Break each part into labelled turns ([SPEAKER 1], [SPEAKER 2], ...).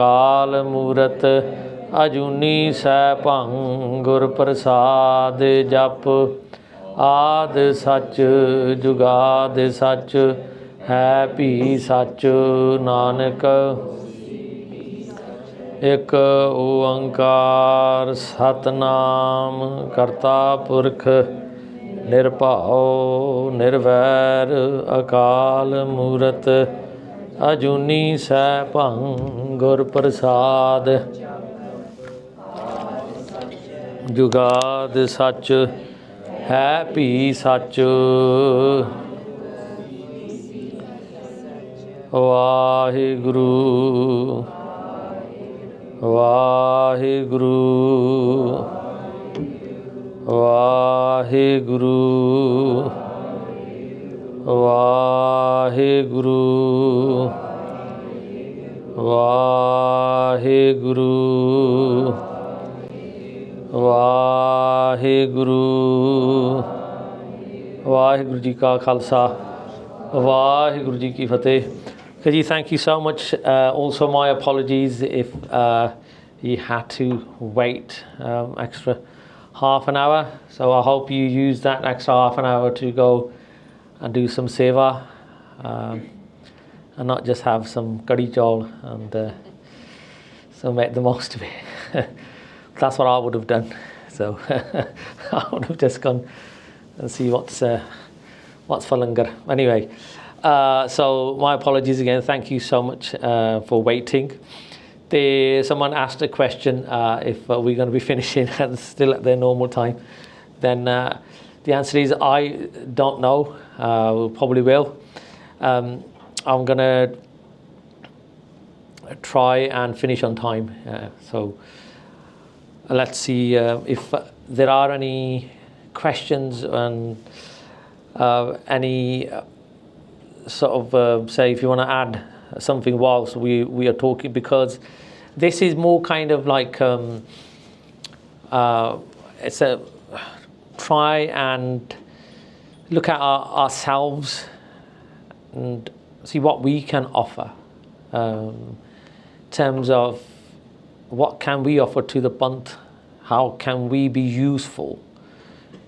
[SPEAKER 1] काल मूरत अजूनी सैभं गुर प्रसाद जप आद सच जुगाद सच है भी सच नानक एक ओंकार सतनाम करता पुरख निर्भौ निर्वैर अकाल मूरत अजूनी सैभं गुर प्रसाद जुगाद सच है भी सच वाहिगुरु वाहिगुरु वाहिगुरु वाहिगुरु वाहिगुरु वाहिगुरु वाहिगुरु जी का खालसा वाहिगुरु जी की फतेह. Kaji, thank you so much. Also, my apologies if you had to wait extra half an hour. So I hope you use that extra half an hour to go and do some seva and not just have some curry chawal and so make the most of it. That's what I would have done. So I would have just gone and see what's for langar. Anyway. So my apologies again. Thank you so much for waiting. Someone asked a question if we're going to be finishing and still at their normal time. Then the answer is I don't know. We probably will. I'm going to try and finish on time. So let's see if there are any questions and any sort of say if you want to add something whilst we are talking, because this is more kind of like it's a try and look at ourselves and see what we can offer in terms of what can we offer to the Panth, how can we be useful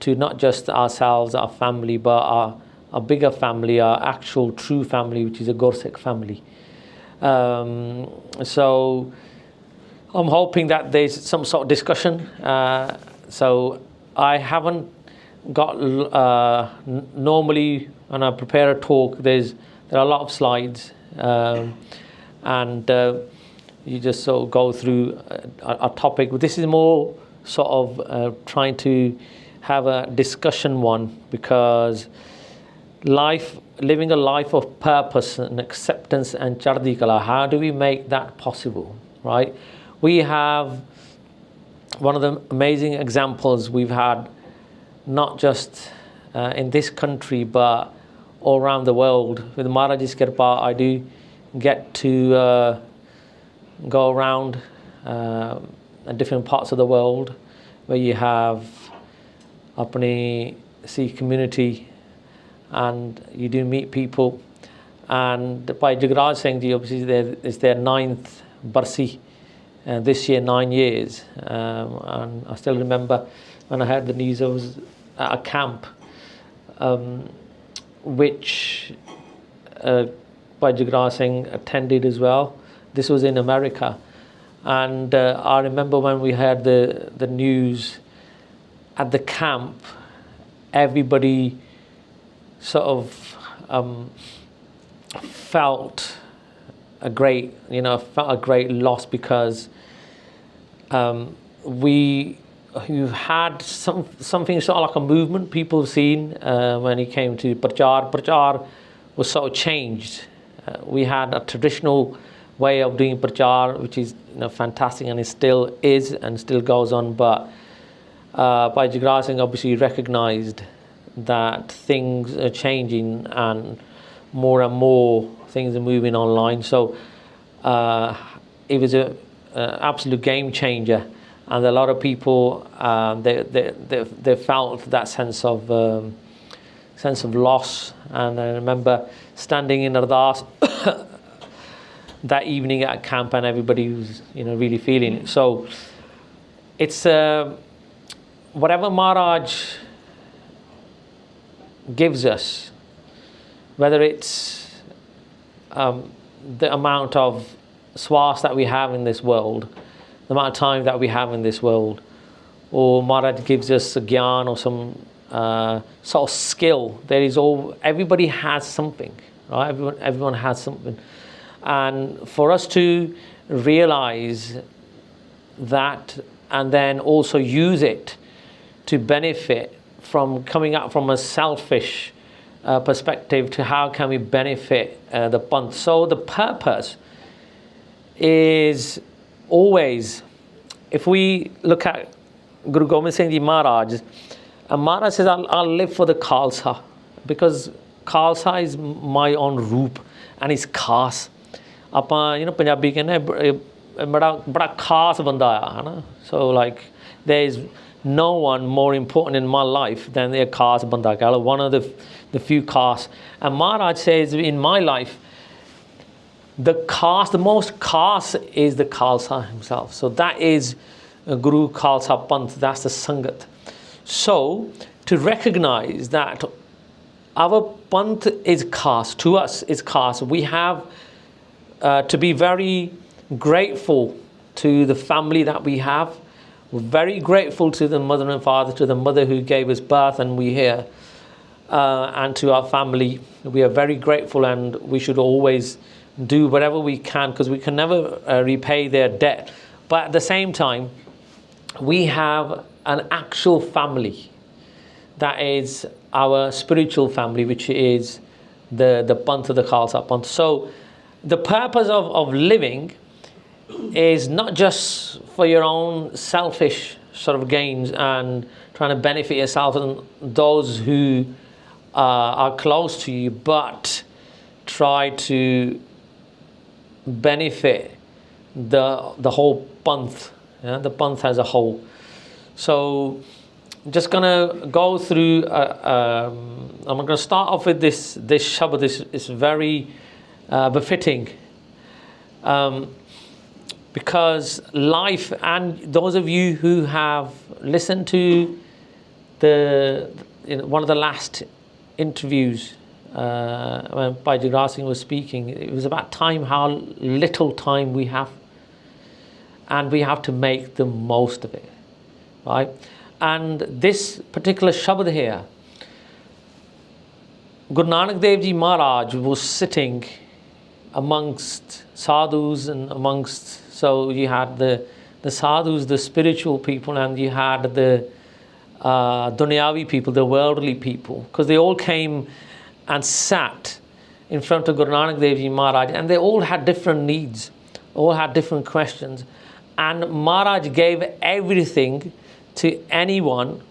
[SPEAKER 1] to not just ourselves, our family, but our bigger family, our actual true family, which is a Gursikh family. So I'm hoping that there's some sort of discussion. So I haven't got, normally when I prepare a talk, there are a lot of slides and you just sort of go through a topic. But this is more sort of trying to have a discussion one, because living a life of purpose and acceptance and Chardikala, how do we make that possible, right? We have one of the amazing examples we've had, not just in this country, but all around the world. With Maharaj's Kirpa, I do get to go around different parts of the world where you have apni Sikh community, and you do meet people. And Bhai Jagraj Singh Ji, obviously it's their 9th Barsi, and this year 9 years. And I still remember when I heard the news, I was at a camp which Bhai Jagraj Singh attended as well. This was in America. And I remember when we heard the news at the camp, everybody sort of felt a great loss, because you've had something sort of like a movement people have seen when he came to Parchar. Parchar was sort of changed. We had a traditional way of doing Parchar, which is fantastic, and it still is and still goes on. But Bhai Jagraj Singh obviously recognised that things are changing and more things are moving online. So it was an absolute game changer, and a lot of people they felt that sense of loss. And I remember standing in Ardas that evening at camp, and everybody was, really feeling it. So it's whatever Maharaj gives us, whether it's the amount of swas that we have in this world, the amount of time that we have in this world, or Maharaj gives us a gyan or some sort of skill. Everybody has something, right? Everyone has something. And for us to realize that and then also use it to benefit from coming up from a selfish perspective to how can we benefit the Panth. So the purpose is always, if we look at Guru Gobind Singh Ji Maharaj, and Maharaj says, I'll live for the Khalsa, because Khalsa is my own roop and it's khas. ਆਪਾਂ ਪੰਜਾਬੀ ਕਹਿੰਦੇ ਬੜਾ ਖਾਸ ਬੰਦਾ ਆ ਹਨਾ. So like there is no one more important in my life than a khas banda, one of the few khas. And Maharaj says, in my life, the most khas is the Khalsa himself. So that is Guru Khalsa Panth, that's the Sangat. So to recognize that our Panth is khas, to us is khas, we have to be very grateful to the family that we have. We're very grateful to the mother and father, to the mother who gave us birth and we're here, and to our family. We are very grateful, and we should always do whatever we can, because we can never repay their debt. But at the same time, we have an actual family that is our spiritual family, which is the Panth of the Khalsa Panth. So the purpose of living is not just for your own selfish sort of gains and trying to benefit yourself and those who are close to you, but try to benefit the whole Panth, the Panth as a whole. So just gonna go through, I'm gonna start off with this Shabad. This very befitting, because life, and those of you who have listened to one of the last interviews when Bhai Singh was speaking, it was about time, how little time we have, and we have to make the most of it, right? And this particular Shabad here, Guru Nanak Dev Ji Maharaj was sitting amongst sadhus and amongst, so you had the sadhus, the spiritual people, and you had the dunyavi people, the worldly people, because they all came and sat in front of Guru Nanak Dev Ji Maharaj, and they all had different needs, all had different questions, and Maharaj gave everything to anyone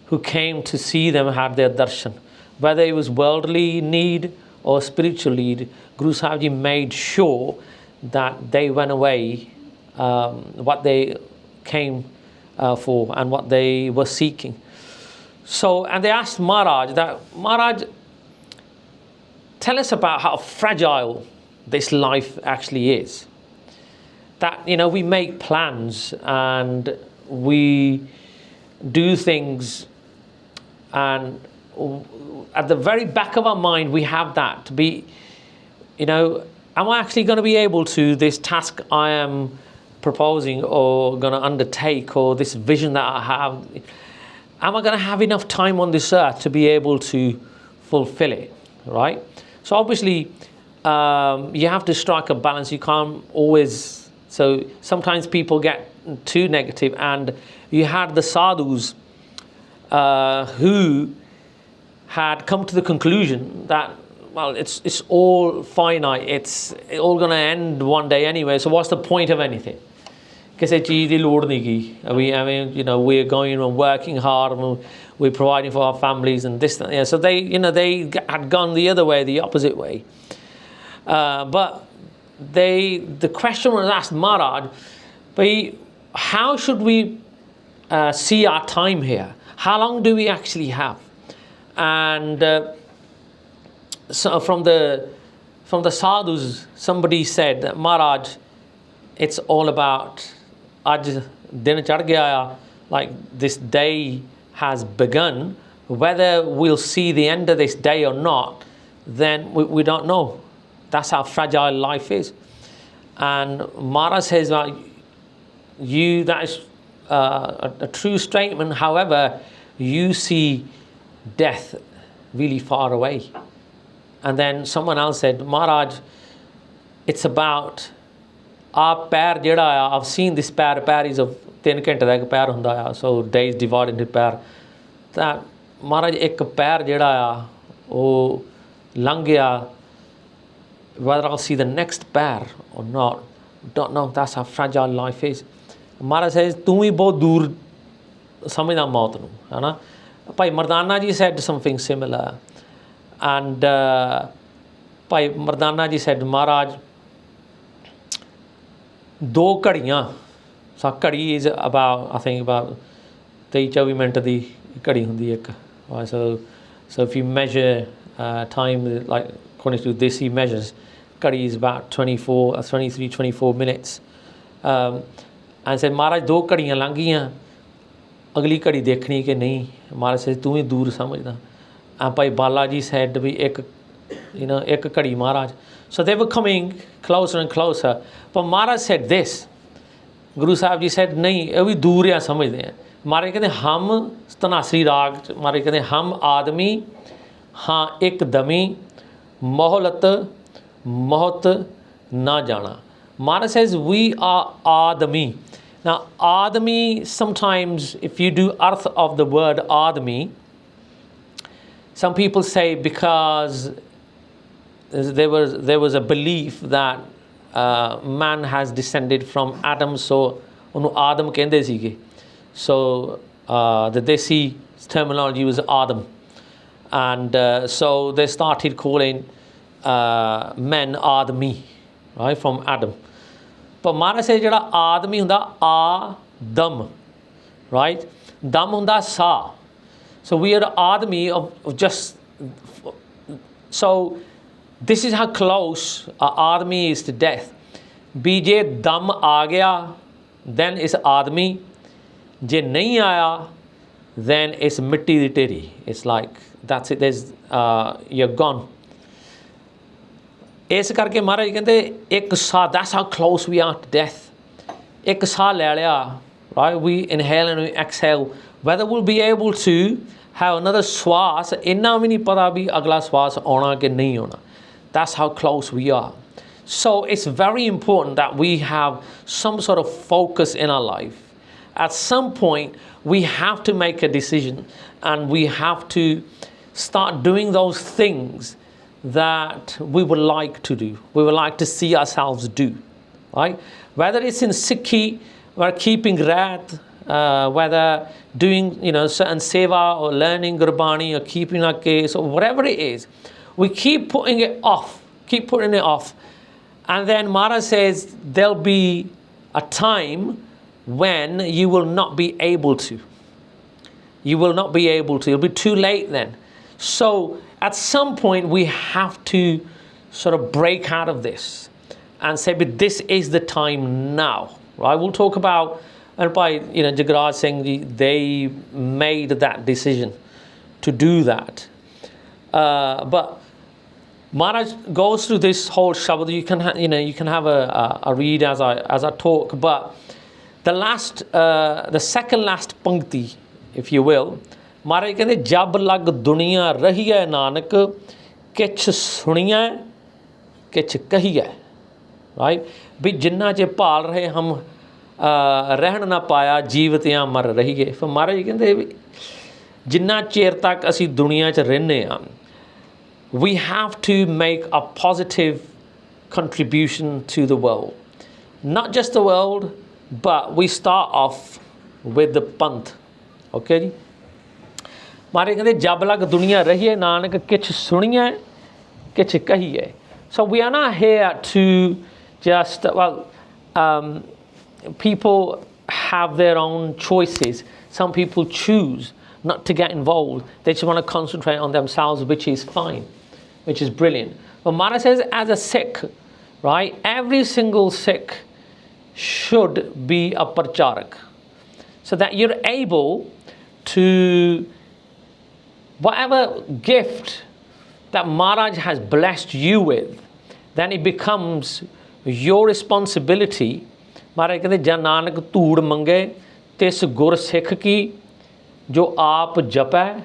[SPEAKER 1] who came to see them, had their darshan, whether it was worldly need or spiritual need. Guru Sahib Ji made sure that they went away what they came for and what they were seeking. So, and they asked Maharaj that, Maharaj, tell us about how fragile this life actually is. That, we make plans and we do things, and at the very back of our mind we have that to be, am I actually going to be able to, this task I am proposing or going to undertake, or this vision that I have, am I going to have enough time on this earth to be able to fulfill it, right? So obviously you have to strike a balance. You can't always, so sometimes people get too negative, and you had the sadhus who had come to the conclusion that, well, it's all finite, it's all going to end one day anyway, so what's the point of anything? We're going and working hard and we're providing for our families and this, so they had gone the other way, the opposite way. But the question was asked Maharaj, but how should we see our time here? How long do we actually have? And so from the from the sadhus, somebody said that Maharaj, it's all about Aj din chad gaya, like this day has begun. Whether we'll see the end of this day or not, then we don't know. That's how fragile life is. And Maharaj says, well, that is a true statement. However, you see death really far away. And then someone else said, Maharaj, it's about our pair jada. I've seen this pair is of 3 ਘੰਟੇ ਦਾ ਇੱਕ pair ਹੁੰਦਾ ਆ, so days divided into pair. That Maharaj ਇੱਕ pair ਜਿਹੜਾ ਆ ਉਹ ਲੰਘ ਗਿਆ, whether I'll see the next pair or not, don't know. That's how fragile life is. Maharaj says, ਤੂੰ ਵੀ ਬਹੁਤ ਦੂਰ ਸਮਝਦਾ ਮੌਤ ਨੂੰ, ਹੈ ਨਾ? ਭਾਈ Mardana ji said something similar. And Bhai Mardana ji said, Maharaj, 2 ਘੜੀਆਂ, so ਘੜੀ is about, I think about 23-24 minute ਦੀ ਘੜੀ ਹੁੰਦੀ ਇੱਕ. So if you measure time, like according to this he measures, ਘੜੀ is about 23-24 minutes. And said, Maharaj, 2 ਘੜੀਆਂ ਲੰਘ ਗਈਆਂ, ਅਗਲੀ ਘੜੀ ਦੇਖਣੀ ਕਿ ਨਹੀਂ? Maharaj says, ਤੂੰ ਵੀ ਦੂਰ ਸਮਝਦਾ. And ਭਾਈ ਬਾਲਾ ਜੀ said ਵੀ ਇੱਕ ਘੜੀ Maharaj. So they were coming closer and closer. But Maharaj said this. Guru Sahib ji said, नहीं, ये भी दूर या समझते हैं. Maharaj कहते हम तनासरी राग, Maharaj कहते हम आदमी हाँ एक दमी मोहलत मोहत ना जाना. Maharaj says we are Adami. Now Adami, sometimes if you do arth of the word Adami, some people say because there was a belief that man has descended from Adam, so ਉਹਨੂੰ Adam ਕਹਿੰਦੇ ਸੀਗੇ. So the Desi terminology was Adam, and so they started calling men Adami, right, from Adam. But Maharaj says ਜਿਹੜਾ ਆਦਮੀ ਹੁੰਦਾ Adam, right, ਦਮ ਹੁੰਦਾ ਸਾਹ. So we are Adami of just, so this is how close our Adami is to death. भी जे दम आ गया, then it's Adami. जे नहीं आया, then it's मिट्टी दी ढेरी. It's like, that's it, there's, you're gone. इस करके महाराज कहते एक Sah, that's how close we are to death. एक साह ले लिया, right, we inhale and we exhale. Whether we'll be able to have another swas, inna भी नहीं पता भी अगला swas आना के नहीं आना. That's how close we are. So it's very important that we have some sort of focus in our life. At some point, we have to make a decision, and we have to start doing those things that we would like to do, we would like to see ourselves do, right? Whether it's in Sikhi, or keeping rat, whether doing certain seva or learning Gurbani or keeping a case or whatever it is, we keep putting it off, and then Maharaj says there'll be a time when you will not be able to. You will not be able to. It'll be too late then. So at some point we have to sort of break out of this and say, but this is the time now, right? We'll talk about, and by Jagraj Singh, they made that decision to do that. But Maharaj goes through this whole shabad. You can have a read as I talk. But the second last pankti, if you will, Maharaj कहते जब लग दुनिया रही है नानक किछ सुनिया किछ कहिया, right? भी जिन्ना चे पाल रहे हम रहन ना पाया जीवतियां मर रही है. फिर महाराज कहते जिन्ना चेर तक असी दुनिया च रहने आ, we have to make a positive contribution to the world. Not just the world, but we start off with the panth. Okay? महाराज कहते जब लग दुनिया रही है नानक किछ सुनिया किछ कहिए. So we are not here to just, people have their own choices. Some people choose not to get involved. They just want to concentrate on themselves, which is fine, which is brilliant. But Maharaj says, as a Sikh, right, every single Sikh should be a Parcharak, so that you're able to, whatever gift that Maharaj has blessed you with, then it becomes your responsibility. Maharaj कहते जन नानक धूड़ मंगे तिस गुर सिख की जो आप जपै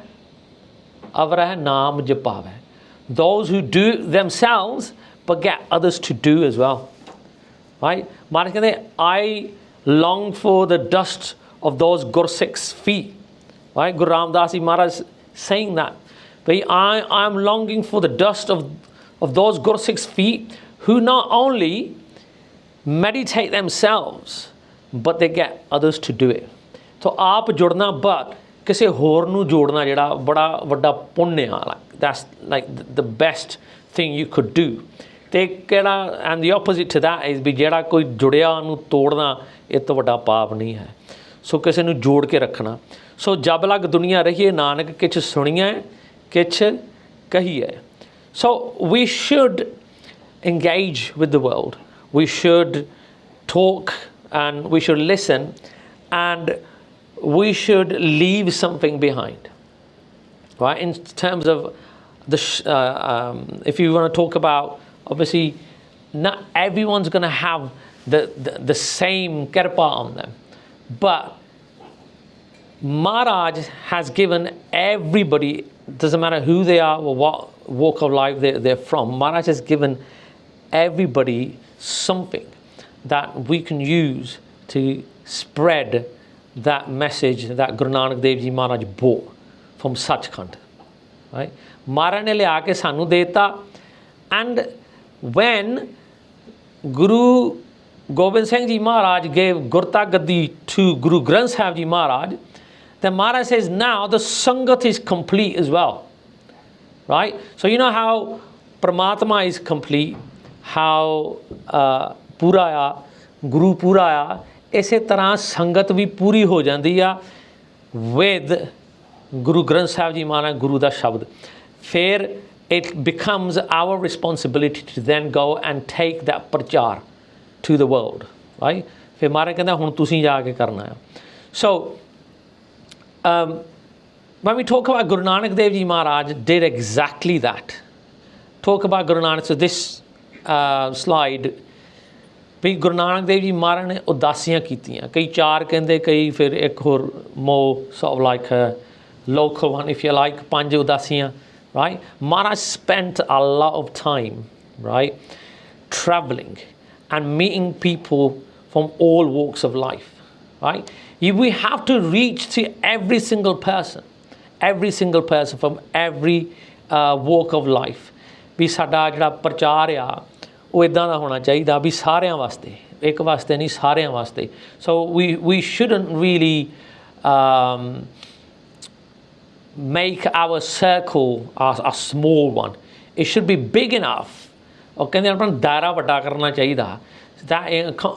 [SPEAKER 1] अवरह नाम जपावै. Those who do themselves but get others to do as well. Right? Maharaj कहते I long for the dust of those Gursikhs' feet. Right? Guru Ramdas Ji Maharaj saying that. But I'm longing for the dust of those Gursikhs' feet who not only meditate themselves but they get others to do it. So आप जुड़ना but किसी होर नू जोड़ना जेड़ा बड़ा वड्डा पुण्य आ. That's like the best thing you could do. ते केड़ा and the opposite to that is भी जेड़ा कोई जुड़िया नू तोड़ना ये तो वड्डा पाप नहीं है. सो किसी नू जोड़ के रखना. सो जब लग दुनिया रहिए नानक किछ सुनिए किछ कहिए. So we should engage with the world. We should talk and we should listen and we should leave something behind. Right? In terms of the if you want to talk about, obviously not everyone's going to have the same kirpa on them, but Maharaj has given everybody, doesn't matter who they are or what walk of life they're from, Maharaj has given everybody something that we can use to spread that message that Guru Nanak Dev Ji Maharaj brought from Sachkhand. Right? Maharaj ne liya ke sanu deta, and when Guru Gobind Singh Ji Maharaj gave Gurta Gaddi to Guru Granth Sahib Ji Maharaj, then Maharaj says now the Sangat is complete as well. Right? So you know how Paramatma is complete, how Pura aya, Guru Pura aya, इसे तरह संगत भी पूरी हो जाती है with Guru Granth Sahib Ji Maharaj Guru da Shabd. फिर it becomes our responsibility to then go and take that Parchar to the world. Right? फिर महाराज कहता हुण तुसीं जाके करना है. So when we talk about Guru Nanak Dev Ji Maharaj did exactly that. Talk about Guru Nanak. So this slide, भी गुरु नानक देव जी महाराज ने उदासियां कीतियां. कई चार कहंदे, कई फिर एक होर more sort of like a local one if you like, पंज उदासियां. Right? Maharaj spent a lot of time, right, traveling and meeting people from all walks of life. Right? We have to reach to every single person from every walk of life. भी साडा जिहड़ा प्रचार आ ਉਹ ਇਦਾਂ ਦਾ ਹੋਣਾ ਚਾਹੀਦਾ ਵੀ ਸਾਰਿਆਂ ਵਾਸਤੇ, ਇੱਕ ਵਾਸਤੇ ਨਹੀਂ, ਸਾਰਿਆਂ ਵਾਸਤੇ. So we shouldn't really make our circle a small one. It should be big enough. ਉਹ ਕਹਿੰਦੇ ਆਪਣਾ ਦਾਇਰਾ ਵੱਡਾ ਕਰਨਾ ਚਾਹੀਦਾ. That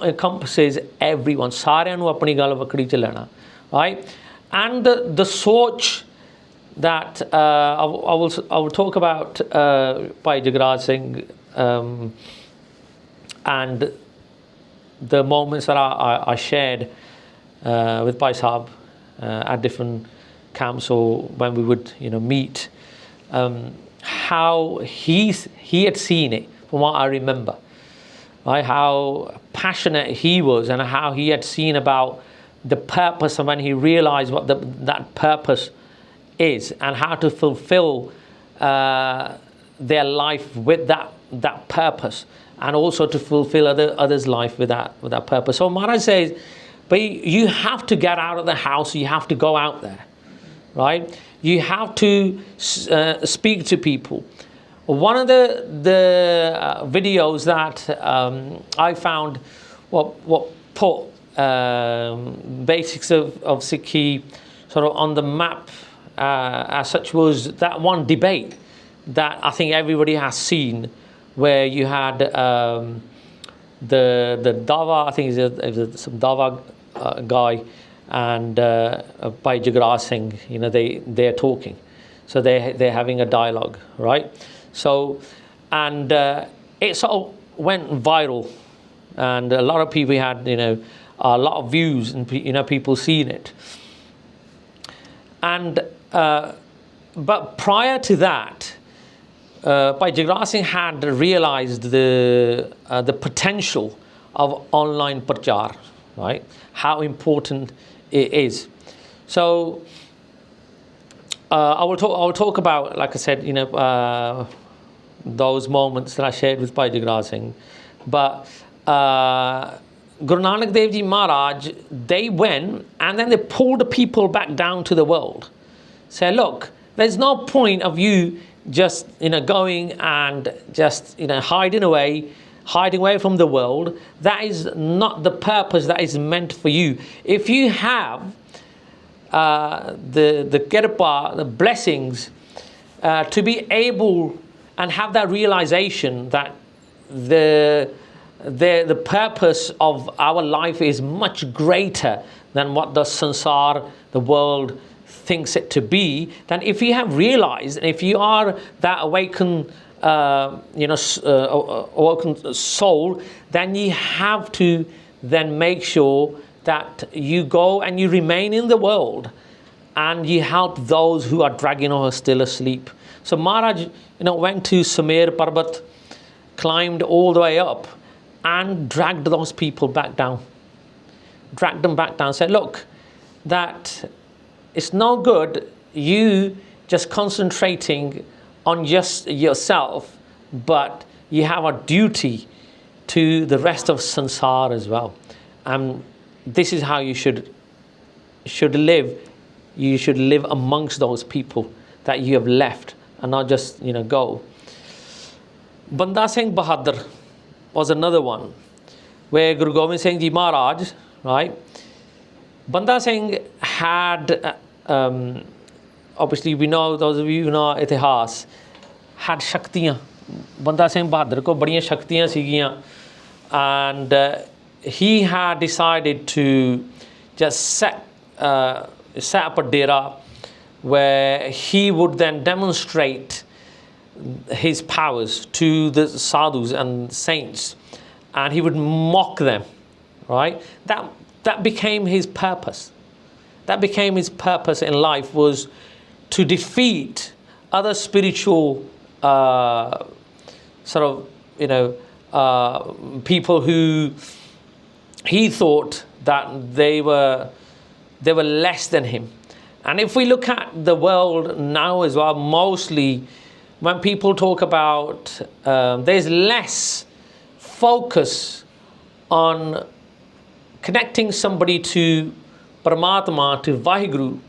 [SPEAKER 1] encompasses everyone. ਸਾਰਿਆਂ ਨੂੰ ਆਪਣੀ ਗੱਲ ਵੱਖਰੀ ਚ ਲੈਣਾ. Right? And the soch that I will talk about Bhai Jagraj Singh and the moments that I shared with Bhai Sahib at different camps or when we would meet, how he had seen it from what I remember, right? How passionate he was and how he had seen about the purpose, and when he realized what that purpose is and how to fulfill their life with that purpose, and also to fulfill others' life with that purpose. So Maharaj says, but you have to get out of the house, you have to go out there, right? You have to speak to people. One of the videos that I found what put basics of Sikhi sort of on the map as such was that one debate that I think everybody has seen, where you had the Dawa, I think it was some Dawa guy, and Bhai Jagraj Singh, they're talking. So they're having a dialogue, right? So And it sort of went viral, and a lot of people had, a lot of views, and people seeing it. And but prior to that, Bhai Jagrat Singh had realized the potential of online Parchar, right? How important it is. So I will talk about, like I said, those moments that I shared with Bhai Jagrat Singh. But Guru Nanak Dev Ji Maharaj, they went and then they pulled the people back down to the world. Say, look, there's no point of you just going and just hiding away from the world. That is not the purpose that is meant for you. If you have the kirpa, the blessings, to be able and have that realization that the purpose of our life is much greater than what the sansar, the world, thinks it to be, then if you have realized, and if you are that awakened awakened soul, then you have to then make sure that you go and you remain in the world and you help those who are dragging or are still asleep. So Maharaj went to Sumer Parbat, climbed all the way up and dragged those people back down. Dragged them back down, said, look, that it's no good you just concentrating on just yourself, but you have a duty to the rest of sansar as well. And this is how you should live. You should live amongst those people that you have left and not just go. Banda Singh Bahadur was another one where Guru Gobind Singh Ji Maharaj, right? Banda Singh had, obviously we know, those of you who know Itihas, had Shaktiyan. Banda Singh Bahadur ko badiyan Shaktiyan sigiyan. And he had decided to just set up a dera where he would then demonstrate his powers to the sadhus and saints, and he would mock them, right? That became his purpose. That became his purpose in life, was to defeat other spiritual people who he thought that they were less than him. And if we look at the world now as well, mostly when people talk about there's less focus on connecting somebody to Paramatma, to WhyGuru,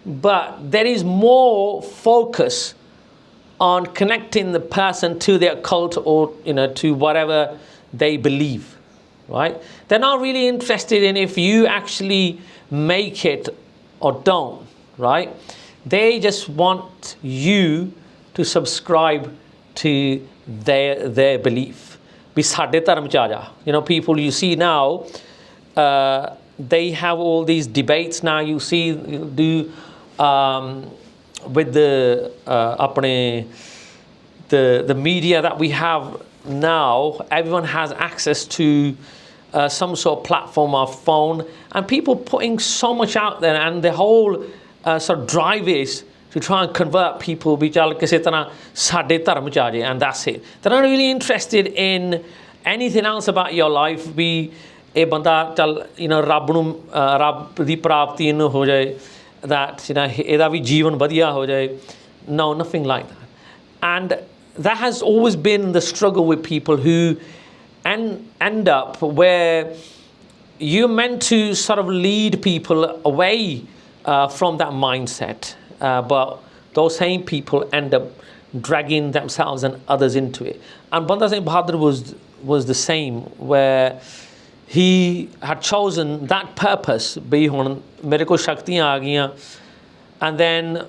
[SPEAKER 1] but there is more focus on connecting the person to their cult or to whatever they believe, right? They're not really interested in if you actually make it or don't, right? They just want you to subscribe to their belief. People you see now, they have all these debates now. You see, with the media that we have now, everyone has access to some sort of platform or phone, and people putting so much out there, and the whole sort of drive is to try and convert people, and that's it. They're not really interested in anything else about your life. ਇਹ ਬੰਦਾ ਚੱਲ ਰੱਬ ਨੂੰ ਰੱਬ ਦੀ ਪ੍ਰਾਪਤੀ ਇਹਨੂੰ ਹੋ ਜਾਏ, that ਇਹਦਾ ਵੀ ਜੀਵਨ ਵਧੀਆ ਹੋ ਜਾਏ. No, nothing like that. And that has always been the struggle with people who end up where you're meant to sort of lead people away from that mindset, but those same people end up dragging themselves and others into it. And Banda Singh Bahadur was the same, where he had chosen that purpose. Bhi hun mere ko shaktiyan aa gayiyan. And then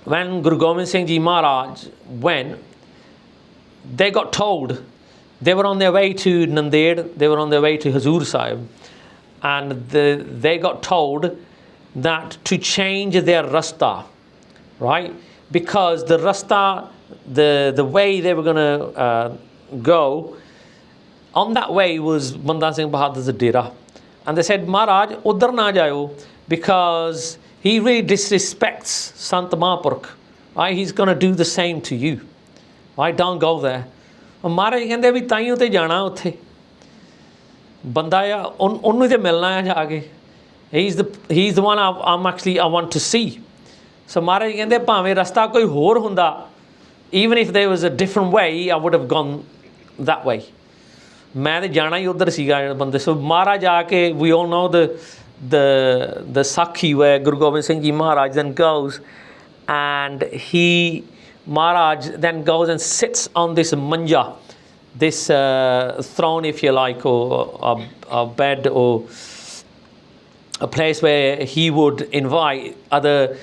[SPEAKER 1] when Guru Gobind Singh Ji Maharaj went, they got told, they were on their way to Nanded, they were on their way to Hazur Sahib, and they got told that to change their rasta, right? Because the rasta the way they were going to go, on that way was Banda Singh Bahadur's dera. And they said, Maharaj, udhar na jayo, because he really disrespects Sant Mahapurkh. Right? He's going to do the same to you. Right? Don't go there. And Maharaj ਕਹਿੰਦੇ ਵੀ ਤਾਈਓ ਤੇ ਜਾਣਾ ਉੱਥੇ ਬੰਦਾ ਆ ਉਹਨੂੰ ਤੇ ਮਿਲਣਾ ਆ ਜਾ ਕੇ. He's the one I want to see. So Maharaj ਕਹਿੰਦੇ ਭਾਵੇਂ ਰਸਤਾ ਕੋਈ ਹੋਰ ਹੁੰਦਾ, even if there was a different way, I would have gone that way. ਮੈਂ ਤੇ ਜਾਣਾ ਹੀ ਉੱਧਰ ਸੀਗਾ ਬੰਦੇ. So Maharaj ਆ ਕੇ, we all know the Sukhy where Guru Gobind Singh Ji Maharaj then goes, and Maharaj then goes and sits on this manja, this throne if you like, or a bed, or a place where he would invite other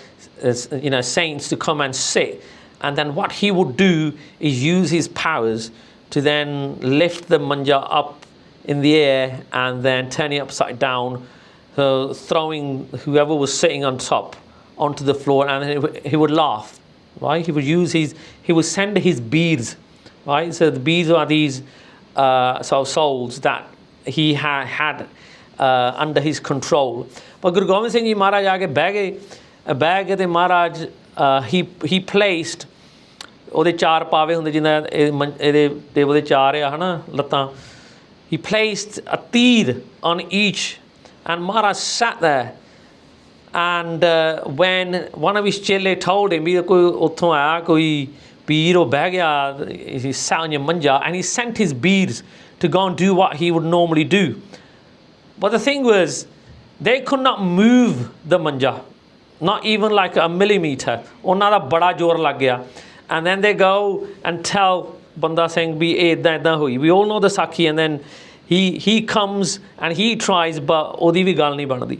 [SPEAKER 1] saints to come and sit. And then what he would do is use his powers to then lift the manja up in the air and then turn it upside down, throwing whoever was sitting on top onto the floor, and he would laugh, right? He would send his beads, right? So the beads are these souls that he had under his control. But Guru Gobind Singh Ji Maharaj aage bag the Maharaj he placed ਉਹਦੇ ਚਾਰ ਪਾਵੇ ਹੁੰਦੇ ਜਿੰਨਾ ਇਹਦੇ table ਦੇ ਚਾਰ ਆ ਹਨਾ ਲੱਤਾਂ. He placed a teer on each, and Maharaj sat there. And when one of his chele told him ਵੀ ਕੋਈ ਉੱਥੋਂ ਆਇਆ ਕੋਈ ਪੀਰ ਉਹ ਬਹਿ ਗਿਆ, he sat on your manja, and he sent his beads to go and do what he would normally do. But the thing was, they could not move the manja, not even like a millimeter. ਉਹਨਾਂ ਦਾ ਬੜਾ ਜ਼ੋਰ ਲੱਗ ਗਿਆ. And then they go and tell Banda Singh ਵੀ ਇੱਦਾਂ ਇੱਦਾਂ ਹੋਈ. We all know the Sakhi, and then he comes and he tries, but ਉਹਦੀ ਵੀ ਗੱਲ ਨਹੀਂ ਬਣਦੀ.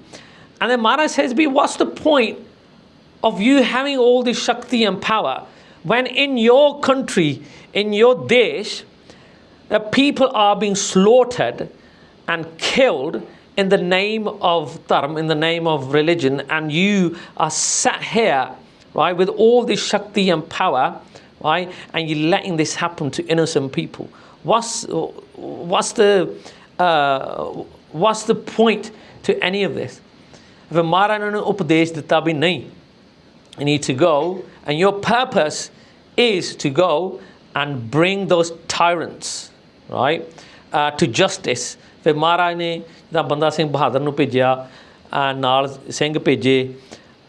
[SPEAKER 1] And then Maharaj says, what's the point of you having all this Shakti and power when in your country, in your desh, the people are being slaughtered and killed in the name of dharma, in the name of religion, and you are sat here, right, with all this Shakti and power, right, and you're letting this happen to innocent people. What's the point to any of this? If Maharaj ne upadesh ditta bhi nahi, you need to go, and your purpose is to go and bring those tyrants, right, to justice. If Maharaj ne Banda Singh Bahadur nu bhejya, naal Singh bheje,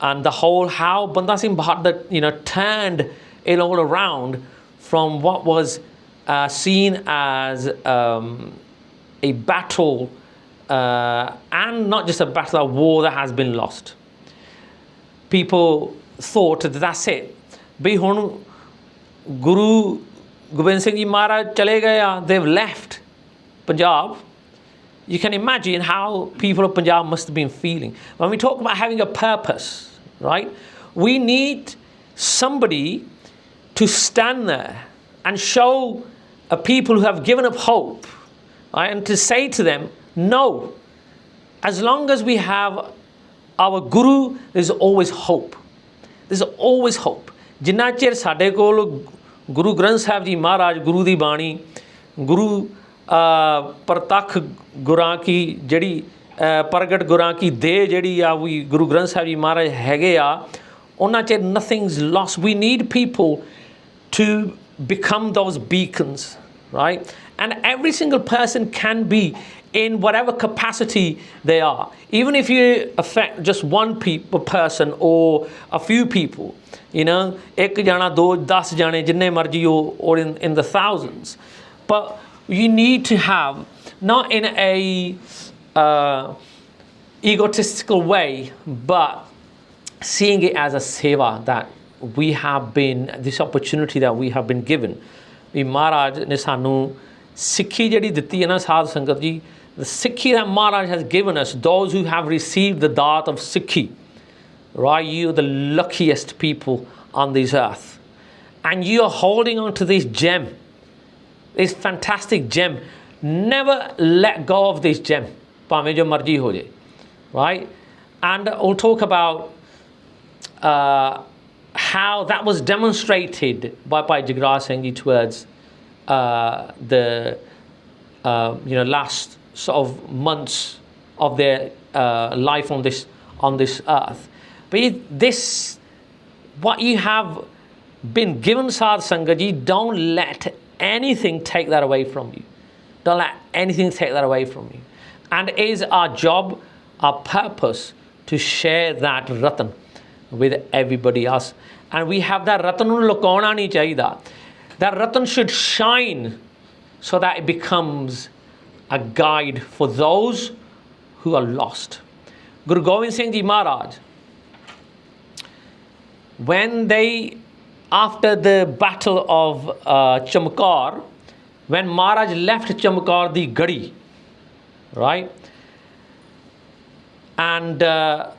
[SPEAKER 1] and the whole how Banda Singh Bahadur turned it all around from what was seen as a battle, and not just a battle, a war that has been lost. People thought that that's it. Bhi hun Guru Gobind Singh Ji Maharaj chale gaya, they've left Punjab. You can imagine how people of Punjab must have been feeling. When we talk about having a purpose, right, we need somebody to stand there and show a people who have given up hope, right, and to say to them, no, as long as we have our Guru, there's always hope. There's always hope. Jinnah chir sade kol Guru Granth Sahib Ji Maharaj, Guru di Bani, Guru Partakh Guਰਾਂ ki ਜਿਹੜੀ ਪ੍ਰਗਟ ਗੁਰਾਂ ਕੀ ਦੇਹ ਜਿਹੜੀ ਆ ਵੀ ਗੁਰੂ ਗ੍ਰੰਥ ਸਾਹਿਬ ਜੀ ਮਹਾਰਾਜ ਹੈਗੇ ਆ, ਉਹਨਾਂ 'ਚ nothing's lost. We need people to become those beacons, right? And every single person can be in whatever capacity they are. Even if you affect just one person or a few people, ਇੱਕ ਜਾਣਾ, ਦੋ, 10 ਜਾਣੇ, ਜਿੰਨੇ ਮਰਜ਼ੀ or in the thousands. But you need to have, not in a egotistical way, but seeing it as a seva that we have been, this opportunity that we have been given. ਵੀ ਮਹਾਰਾਜ ਨੇ ਸਾਨੂੰ ਸਿੱਖੀ ਜਿਹੜੀ ਦਿੱਤੀ ਹੈ ਨਾ ਸਾਧ ਸੰਗਤ ਜੀ, the Sikhi that Maharaj has given us, those who have received the daat of Sikhi, right, you are the luckiest people on this earth. And you are holding on to this gem, this fantastic gem. Never let go of this gem, ਭਾਵੇਂ ਜੋ ਮਰਜ਼ੀ ਹੋ ਜੇ, right? And we'll talk about how that was demonstrated by Jagraj Singh Ji towards the last sort of months of their life on this earth. But this, what you have been given, Sadh Sangat Ji, don't let anything take that away from you. Don't let anything take that away from you. And it is our job, our purpose, to share that ratan with everybody else. And we have that ratan nu lukauna nahi chahida. That ratan should shine so that it becomes a guide for those who are lost. Guru Gobind Singh Ji Maharaj, when they, after the battle of Chamkar, when Maharaj left Chamkar di Gadi, right, and the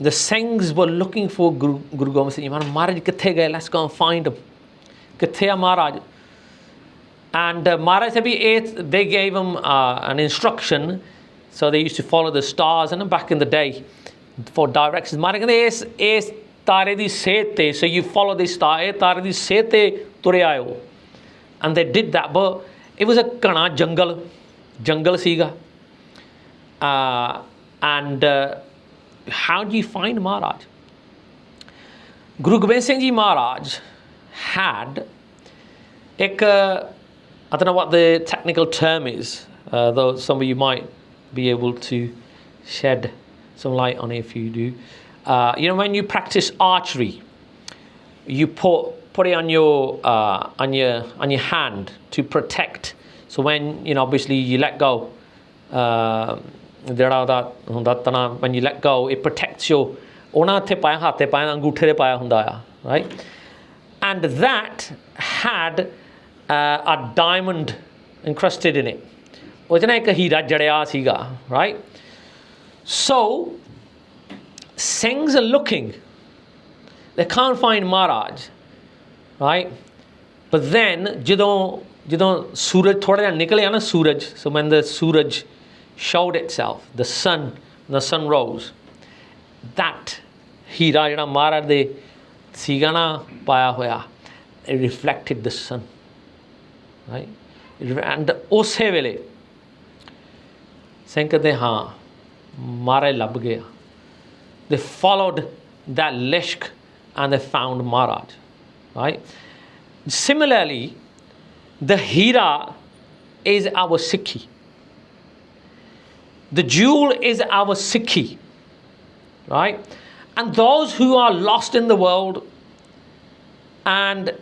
[SPEAKER 1] Singhs were looking for Guru Gobind Singh Ji Maharaj. Maharaj kithe gaye? Let's go and find him. Kithe hai Maharaj? And Maharaj said, they gave him an instruction. So they used to follow the stars, and back in the day, for directions. Maharaj said, is tare di seth te, so you follow this star, tare di seth te ture aayo. And they did that, but it was a kana jungle siga. And how do you find Maharaj? Guru Gobind Singh Ji Maharaj had I don't know what the technical term is, though some of you might be able to shed some light on it if you do. When you practice archery, you put it on your hand to protect. So when obviously you let go, when you let go, it protects your right? And that had a diamond encrusted in it. Right? So Singhs are looking. They can't find Maharaj. Right? But then jadon Suraj thoda ja nikle na Suraj, so when the Suraj showed itself, the sun rose, that Hira jada Maharaj de siga na paya hoya, it reflected the sun. Right? And usse vele Singh kehte haan Maharaj lab gaya. They followed that lishk and they found Maharaj. Right? Similarly, the Hira is our Sikhi. The jewel is our Sikhi. Right? And those who are lost in the world, and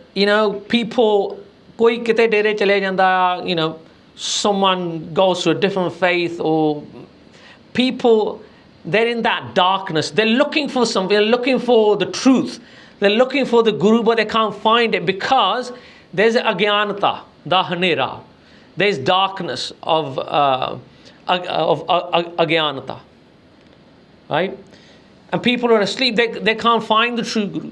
[SPEAKER 1] people, koi kite dere chale janda, someone goes to a different faith, or people, they're in that darkness. They're looking for something. They're looking for the truth. They're looking for the Guru, but they can't find it because there's agyanata, the hanera. There's darkness of agyanata. Right? And people are asleep. They can't find the true Guru.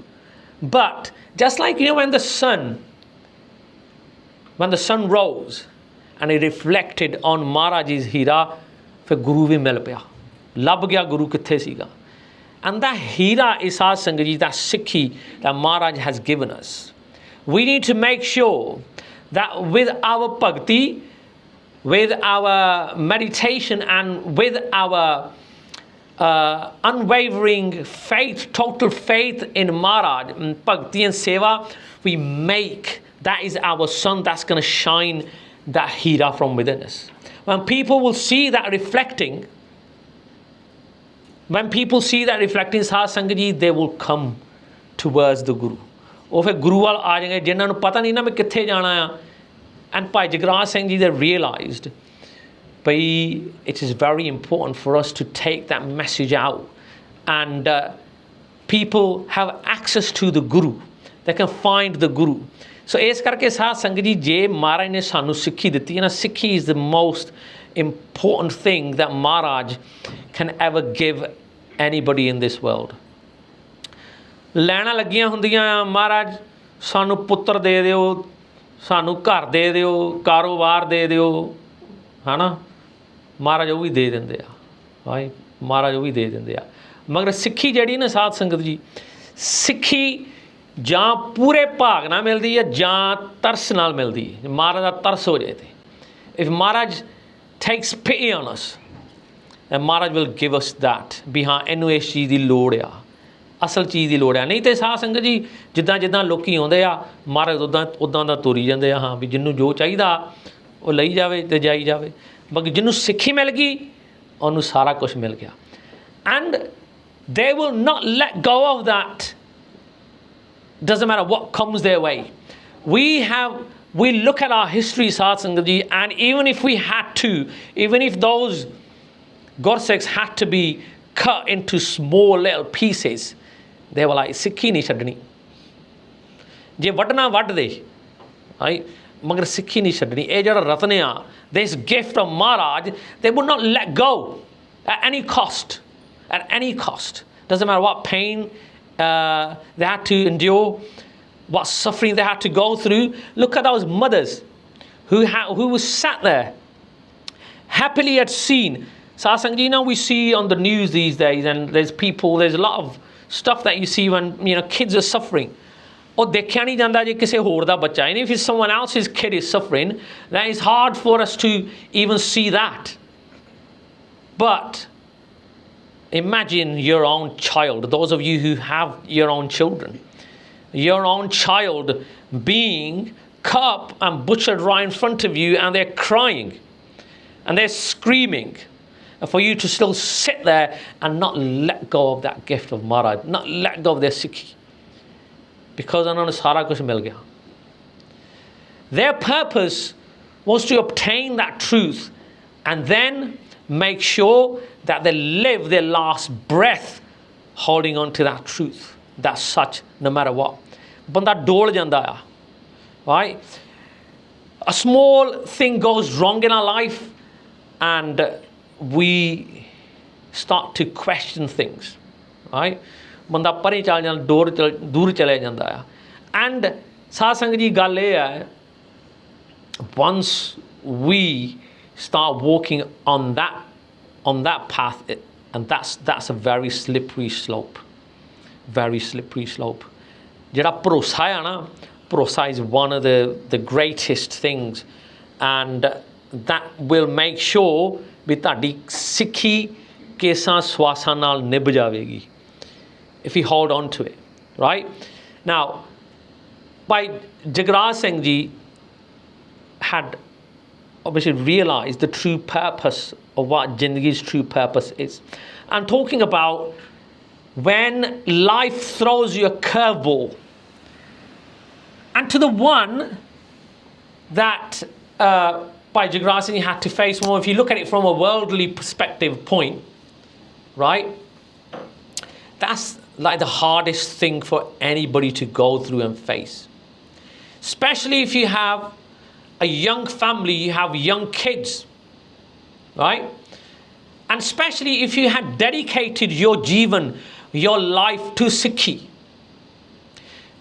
[SPEAKER 1] But just like when the sun rose and it reflected on Maharaj's Hira, फिर Guru भी मिल पिया, लब गया Guru कित्थे सीगा. And that Hira is Sadh Sangat Ji, that Sikhi that Maharaj has given us. We need to make sure that with our bhakti, with our meditation, and with our unwavering faith, total faith in Maharaj, bhakti and seva, we make, that is our sun that's going to shine that Hira from within us. When people will see that reflecting, Sadh Sangat Ji, they will come towards the Guru. ਉਹ ਫਿਰ ਗੁਰੂ ਵੱਲ ਆ ਜਾਣਗੇ ਜਿਨ੍ਹਾਂ ਨੂੰ ਪਤਾ ਨਹੀਂ ਨਾ ਮੈਂ ਕਿੱਥੇ ਜਾਣਾ ਆ. And Bhai Jagraj Singh Ji, they realized, but it is very important for us to take that message out, and people have access to the Guru. They can find the Guru. So ਇਸ ਕਰਕੇ Sadh Sangat Ji, ਜੇ ਮਹਾਰਾਜ ਨੇ ਸਾਨੂੰ ਸਿੱਖੀ ਦਿੱਤੀ ਹੈ ਨਾ, Sikhi is the most important thing that Maharaj can ever give anybody in this world. ਲੈਣਾ ਲੱਗੀਆਂ ਹੁੰਦੀਆਂ ਆ, ਮਹਾਰਾਜ ਸਾਨੂੰ ਪੁੱਤਰ ਦੇ ਦਿਓ, ਸਾਨੂੰ ਘਰ ਦੇ ਦਿਓ, ਕਾਰੋਬਾਰ ਦੇ ਦਿਓ, ਹੈ ਨਾ. ਮਹਾਰਾਜ ਉਹ ਵੀ ਦੇ ਦਿੰਦੇ ਆ, ਭਾਈ ਮਹਾਰਾਜ ਉਹ ਵੀ ਦੇ ਦਿੰਦੇ ਆ. मगर सिक्खी जिहड़ी ना साध संगत जी, सिक्खी जां पूरे भाग नाल मिलदी है जां तरस नाल मिलदी है। महाराज दा तरस हो जाए ते if Maharaj takes pity on us, then Maharaj will give us that भी हाँ इनू इस चीज़ की लोड़ आ, असल चीज़ की लोड़ आ। नहीं तो साध संगत जी जिद्दां जिद्दां लोकी आउंदे आ महाराज उदां दा तुरी जांदे आ, हाँ भी जिन्नू जो चाहिदा वो लई जावे ते जाई जावे। बाकी जिन्नू सिक्खी मिल गई उन्नू सारा कुछ मिल गया। And they will not let go of that. Doesn't matter what comes their way. We look at our history, Sadh Sangat Ji, and even if we had to, even if those Gursikhs had to be cut into small little pieces, they were like, Sikhi nahi chhadni. Je vadna vad de, right? Magar Sikhi nahi chhadni. Eh jada ratne a, this gift of Maharaj, they would not let go at any cost. At any cost. Doesn't matter what pain they had to endure, what suffering they had to go through. Look at those mothers who was sat there, happily at seen. Satsang, you know, we see on the news these days, and there's a lot of stuff that you see when, you know, kids are suffering. Or देखा नहीं जाता जे किसी होर दा बच्चा, and if it's someone else's kid is suffering, then it's hard for us to even see that. But imagine your own child, those of you who have your own children, your own child being cut up and butchered right in front of you, and they're crying and they're screaming, and for you to still sit there and not let go of that gift of Maharaj, not let go of their Sikhi, because उन्होंने सारा कुछ मिल गया. Their purpose was to obtain that truth and then make sure that they live their last breath holding on to that truth. That's such, no matter what. Banda dol janda hai, right? A small thing goes wrong in our life and we start to question things, right? Banda pare chal janda, dur chale janda hai. And Sadh Sangat ji gall eh hai, once we start walking on that path, and that's a very slippery slope. Very slippery slope. Jehda bharosa hai na, bharosa is one of the greatest things, and that will make sure bi tadi Sikhi kesan swasan naal nib javegi if you hold on to it, right? Now, Bhai Jagraj Singh ji had obviously realized the true purpose of what Jindagi's true purpose is. I'm talking about when life throws you a curveball. And to the one that Bhai Jagraj Singh had to face, well, if you look at it from a worldly perspective point, right? That's like the hardest thing for anybody to go through and face. Especially if you have a young family, you have young kids, right? And especially if you had dedicated your Jivan, your life to Sikhi,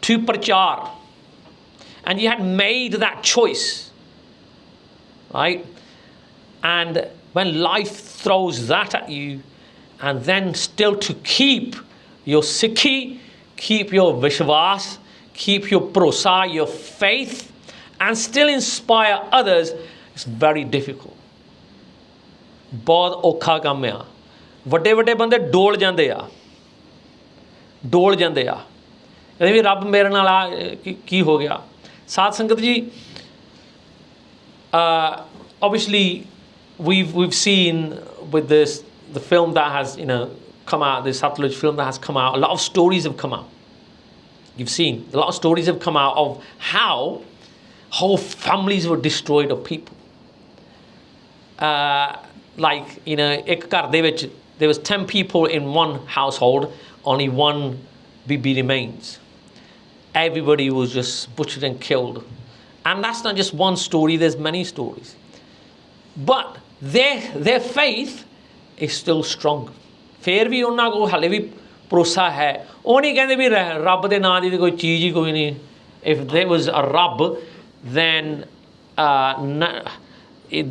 [SPEAKER 1] to Parchar, and you had made that choice, right? And when life throws that at you, and then still to keep your Sikhi, keep your Vishwas, keep your Prosa, your faith, and still inspire others, it's very difficult. बहुत औखा काम आ. ਵੱਡੇ ਵੱਡੇ ਬੰਦੇ ਡੋਲ ਜਾਂਦੇ ਆ, ਡੋਲ ਜਾਂਦੇ ਆ, ਕਹਿੰਦੇ ਵੀ ਰੱਬ ਮੇਰੇ ਨਾਲ ਆ ਕੀ ਹੋ ਗਿਆ. ਸਾਧ ਸੰਗਤ ਜੀ, obviously we've seen with the film that has, you know, come out, the Satluj film that has come out, a lot of stories have come out. You've seen a lot of stories have come out of how whole families were destroyed of people. Like, you know, ek ghar de vich there was 10 people in one household, only one bibi remains. Everybody was just butchered and killed. And that's not just one story, there's many stories. But their faith is still strong. Fair भी उन्ना को हाले भी भरोसा है. ਉਹ ਨਹੀਂ ਕਹਿੰਦੇ ਵੀ ਰੱਬ ਦੇ ਨਾਂ ਦੀ ਕੋਈ ਚੀਜ਼ ਹੀ ਕੋਈ ਨਹੀਂ. If there was a Rabb, then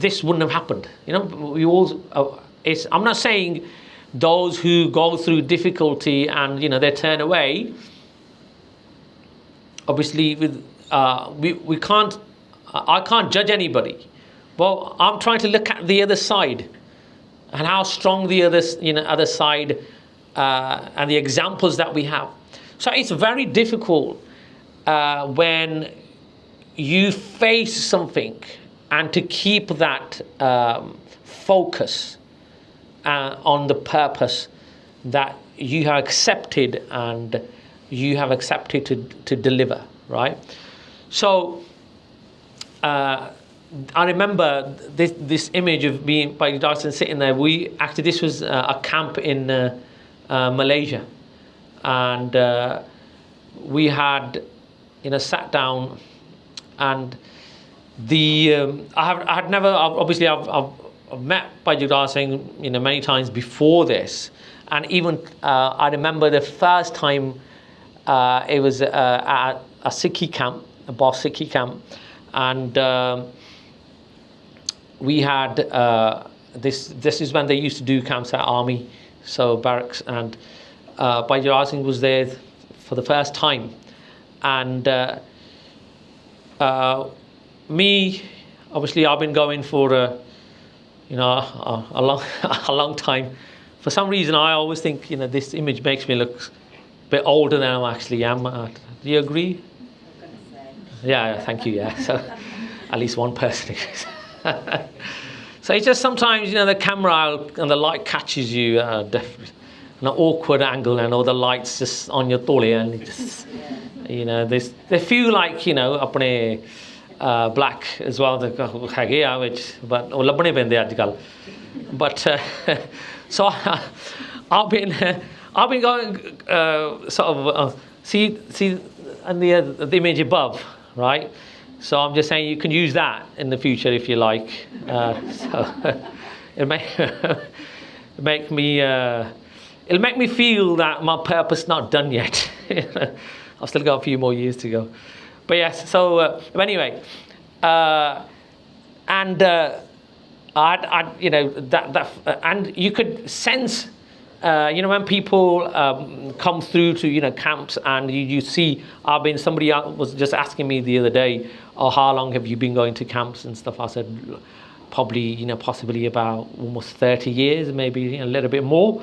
[SPEAKER 1] this wouldn't have happened. You know, we all. I'm not saying those who go through difficulty and they turn away, obviously we can't, I can't judge anybody, but I'm trying to look at the other side and how strong the other side and the examples that we have. So it's very difficult when you face something and to keep that focus on the purpose that you have accepted and you have accepted to deliver, right? So I remember this image of being by Darcy sitting there. This was a camp in Malaysia, and we had sat down, and I've met Bhai Darcy many times before this, and even I remember the first time it was at a Sikhi camp, a boss Sikhi camp, and we had this is when they used to do camps at army, so barracks, and Bhai Darcy was there for the first time, and me, obviously I've been going for a long time. For some reason I always think this image makes me look a bit older than I actually am. Do you agree? Yeah, thank you. Yeah, so at least one person agrees. So it's just sometimes the camera and the light catches you an awkward angle, and all the lights just on your tole, and it just they feel like apne black as well, which but labne pende ajkal. But so I've been going sort of see and the image above, right? So I'm just saying you can use that in the future if you like. So it'll make me feel that my purpose not done yet. I've still got a few more years to go. But yes, so anyway, and and you could sense, when people come through to camps, and you see, somebody was just asking me the other day, oh, how long have you been going to camps and stuff? I said, probably, possibly about almost 30 years, maybe a little bit more.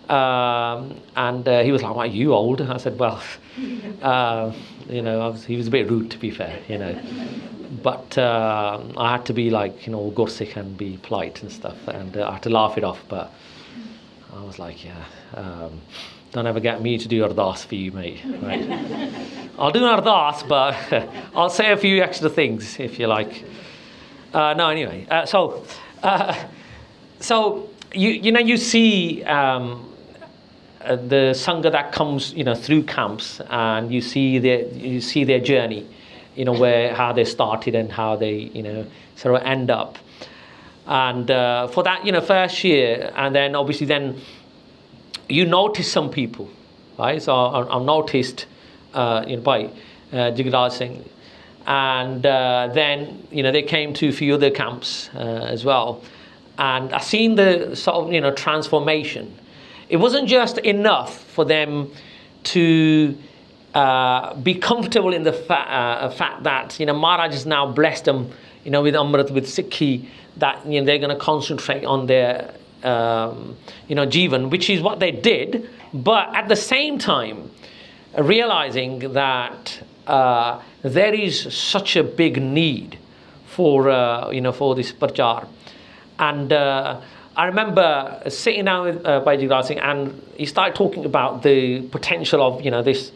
[SPEAKER 1] And he was like, "Are you old?" I said, "Well, he was a bit rude, to be fair, But I had to be like, Gursikh and be polite and stuff, and I had to laugh it off. But I was like, yeah, don't ever get me to do ardas for you, mate. Right? I'll do an ardas, but I'll say a few extra things if you like. No, anyway. So you see. The sangha that comes, through camps, and you see their journey, how they started and how they, sort of end up. And for that, first year, and then obviously then you notice some people, right? So I noticed, by Jagdal Singh, and then they came to a few other camps as well, and I seen the sort of transformation. It wasn't just enough for them to be comfortable in the fact that Maharaj has now blessed them, with Amrit, with Sikhi, that they're going to concentrate on their Jivan, which is what they did. But at the same time, realizing that there is such a big need for for this Parchar, and I remember sitting down with Bhai Jagdal Singh, and he started talking about the potential of this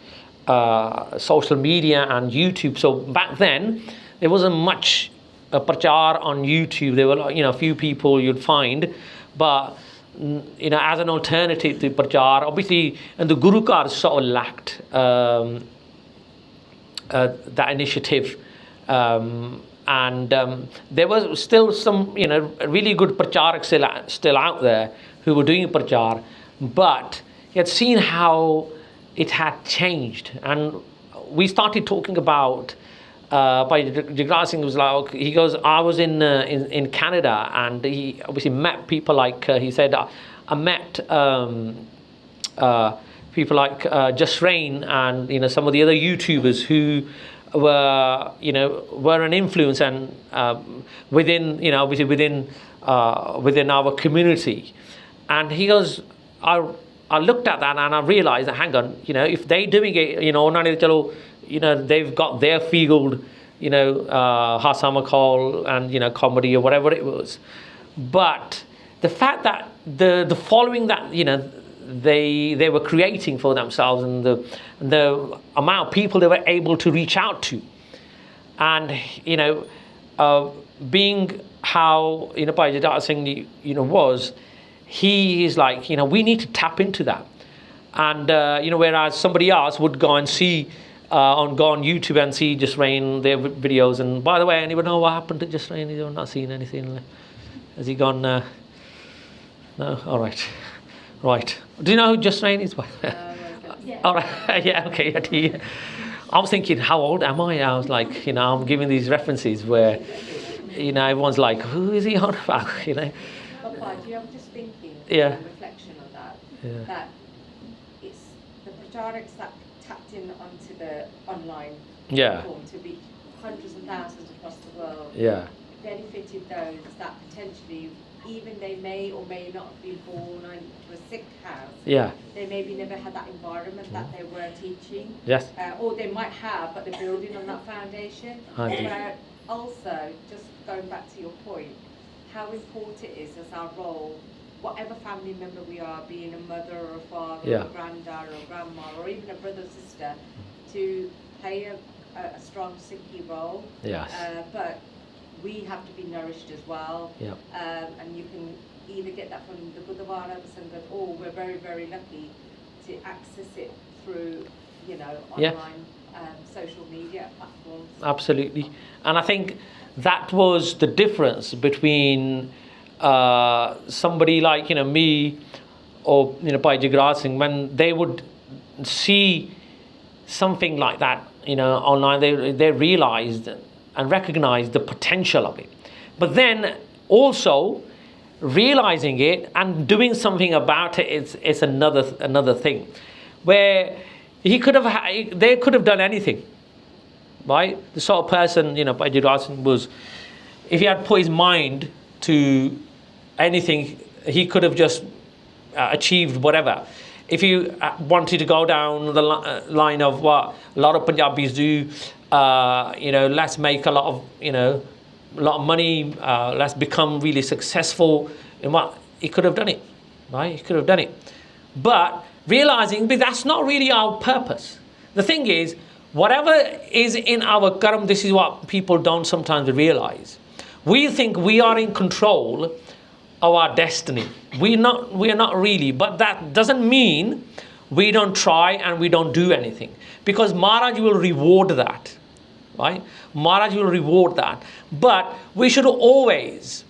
[SPEAKER 1] social media and YouTube. So back then there wasn't much Parchar on YouTube. There were a few people you'd find, but as an alternative to Parchar, obviously, and the Guru Kar sort of lacked that initiative. And there was still some, really good Parchariks still out there who were doing Parchar, but he had seen how it had changed. And we started talking about Bhai Jagraj Singh was like, he goes, I was in Canada, and he obviously met people like, he said, I met people like Just Rain and, you know, some of the other YouTubers who were an influence and within, you know, obviously within our community. And he goes, I looked at that and I realized that, hang on, you know, if they doing it, you know, they've got their field, you know, Hasama call and, you know, comedy or whatever it was. But the fact that the following that, you know, they were creating for themselves, and the amount of people they were able to reach out to, and, you know, being how, you know, Bhai Jagraj Singh, you know, was, he is like, you know, we need to tap into that. And, you know, whereas somebody else would go and see, go on YouTube and see Just Rain, their videos. And by the way, anyone know what happened to Just Rain? You've not seen anything? Has he gone? No? All right. Right. Do you know who Just Rain is?
[SPEAKER 2] Yeah.
[SPEAKER 1] All right. Yeah, okay. Yeah. I was thinking, how old am I? I was like, you know, I'm giving these references where, you know, everyone's like, who is he on about? You know?
[SPEAKER 2] I'm just thinking,
[SPEAKER 1] Yeah.
[SPEAKER 2] reflection on that,
[SPEAKER 1] Yeah.
[SPEAKER 2] that it's the Parcharics that tapped in onto the online
[SPEAKER 1] Yeah.
[SPEAKER 2] platform to reach hundreds and thousands across the world,
[SPEAKER 1] Yeah.
[SPEAKER 2] benefited those that potentially, even they may or may not have been born into a Sikh house,
[SPEAKER 1] Yeah.
[SPEAKER 2] they maybe never had that environment that they were teaching,
[SPEAKER 1] Yes.
[SPEAKER 2] or they might have, but they're building on that foundation.
[SPEAKER 1] Indeed.
[SPEAKER 2] But also, just going back to your point, how important it is as our role, whatever family member we are, being a mother or a father,
[SPEAKER 1] Yeah.
[SPEAKER 2] or a granddad or a grandma, or even a brother or sister, to play a strong Sikhi role.
[SPEAKER 1] Yes.
[SPEAKER 2] But we have to be nourished as well.
[SPEAKER 1] Yeah.
[SPEAKER 2] And you can either get that from the Gurdwara, the Sangha, or we're very, very lucky to access it through, you know,
[SPEAKER 1] Yeah.
[SPEAKER 2] online social media platforms.
[SPEAKER 1] Absolutely. And I think that was the difference between somebody like, you know, me or, you know, Bhai Jagraj Singh, when they would see something like that, you know, online, they realized and recognized the potential of it. But then also realizing it and doing something about it is another thing, where they could have done anything. Right? The sort of person, you know, Bhai Jagraj Singh was, if he had put his mind to anything, he could have just achieved whatever. If you wanted to go down the line of what a lot of Punjabis do, you know, let's make a lot of money, let's become really successful in what, he could have done it, right? He could have done it. But realizing that's not really our purpose. The thing is, whatever is in our karma, this is what people don't sometimes realize. We think we are in control of our destiny. We are not really, but that doesn't mean we don't try and we don't do anything. Because Maharaj will reward that, right? Maharaj will reward that. But we should always,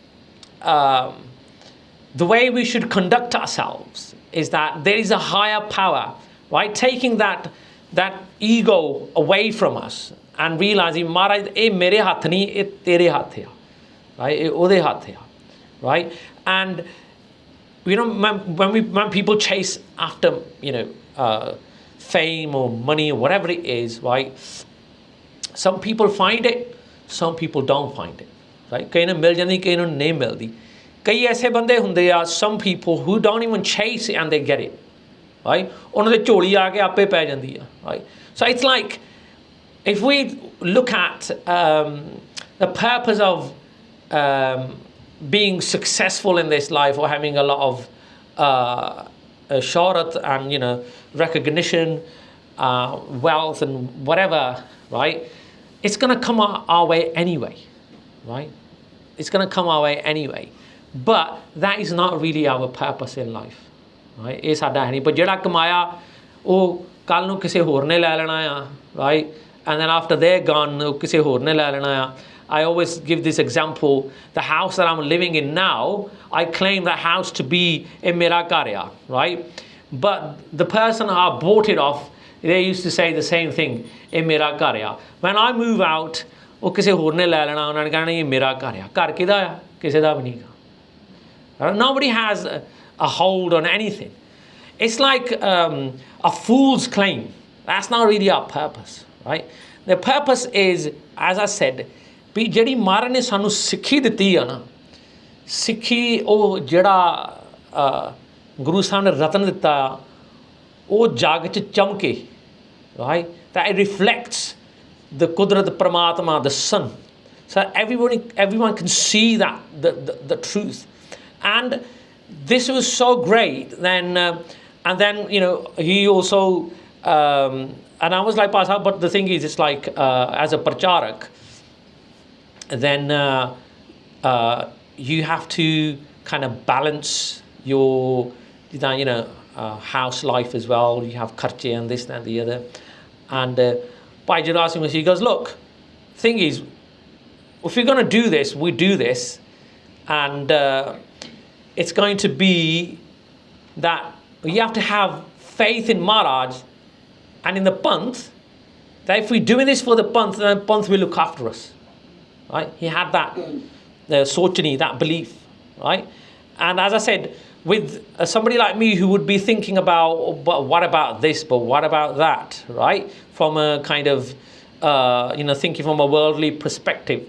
[SPEAKER 1] the way we should conduct ourselves is that there is a higher power, right? Taking that ego away from us and realizing, Maharaj, eh mere hath nahi, eh tere hath hai, right? Eh ode hath hai, right? And you know, when people chase after, you know, fame or money or whatever it is, right? Some people find it, some people don't find it, right? Kayi nu mil jandi, kayi nu nahi mildi. Kayi aise bande hunde are, some people who don't even chase it and they get it. Right? Right? So it's like, if we look at the purpose of being successful in this life, or having a lot of shohrat and, you know, recognition, wealth and whatever, right? It's going to come our way anyway, right? It's going to come our way anyway. But that is not really our purpose in life. Right? ਇਹ ਸਾਡਾ ਹੈ ਨਹੀਂ, ਪਰ ਜਿਹੜਾ ਕਮਾਇਆ ਉਹ ਕੱਲ ਨੂੰ ਕਿਸੇ ਹੋਰ ਨੇ ਲੈ ਲੈਣਾ ਆ, right? And then after they're gone, ਉਹ ਕਿਸੇ ਹੋਰ ਨੇ ਲੈ ਲੈਣਾ ਆ. I always give this example, the house that I'm living in now, I claim that house to be a mera ghar, right? But the person I bought it off they used to say the same thing, ਇਹ ਮੇਰਾ ਘਰ ਆ। When I move out, ਉਹ ਕਿਸੇ ਹੋਰ ਨੇ ਲੈ ਲੈਣਾ, ਉਹਨਾਂ ਨੇ ਕਹਿਣਾ ਇਹ ਮੇਰਾ ਘਰ ਆ। ਘਰ ਕਿਹਦਾ ਆ? ਕਿਸੇ ਦਾ ਵੀ ਨਹੀਂਗਾ। Nobody has a hold on anything. It's like a fool's claim. That's not really our purpose, right? The purpose is, as I said, ਵੀ ਜਿਹੜੀ ਮਹਾਰਾਜ ਨੇ ਸਾਨੂੰ ਸਿੱਖੀ ਦਿੱਤੀ ਆ ਨਾ, ਸਿੱਖੀ ਉਹ ਜਿਹੜਾ ਗੁਰੂ ਸਾਹਿਬ ਨੇ ਰਤਨ ਦਿੱਤਾ ਆ, ਉਹ ਜੱਗ 'ਚ ਚਮਕੇ, right? That it reflects the Qudrat Paramatma, the sun. So everyone can see that, the truth. And this was so great. Then, and then, you know, he also, and I was like, but the thing is, it's like, as a Parcharak, then you have to kind of balance your, you know, house life as well. You have kharche and this and the other. And Bhai Jarasim, he goes, look, thing is, if we're going to do this, we do this. And it's going to be that you have to have faith in Maharaj and in the Panth, that if we're doing this for the Panth, then the Panth will look after us. Right? He had that sochani, that belief. Right? And as I said, with somebody like me who would be thinking about, but what about this, but what about that, right? From a kind of, you know, thinking from a worldly perspective.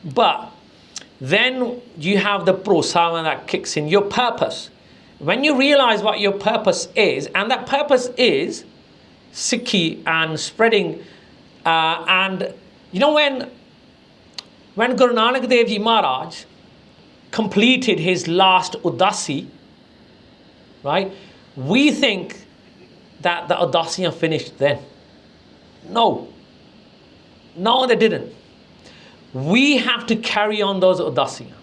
[SPEAKER 1] But then you have the prosama that kicks in, your purpose. When you realize what your purpose is, and that purpose is Sikhi and spreading, and you know, when Guru Nanak Dev Ji Maharaj completed his last Udasi, right? We think that the Udasiyan finished then. No, they didn't. We have to carry on those Udasiyan.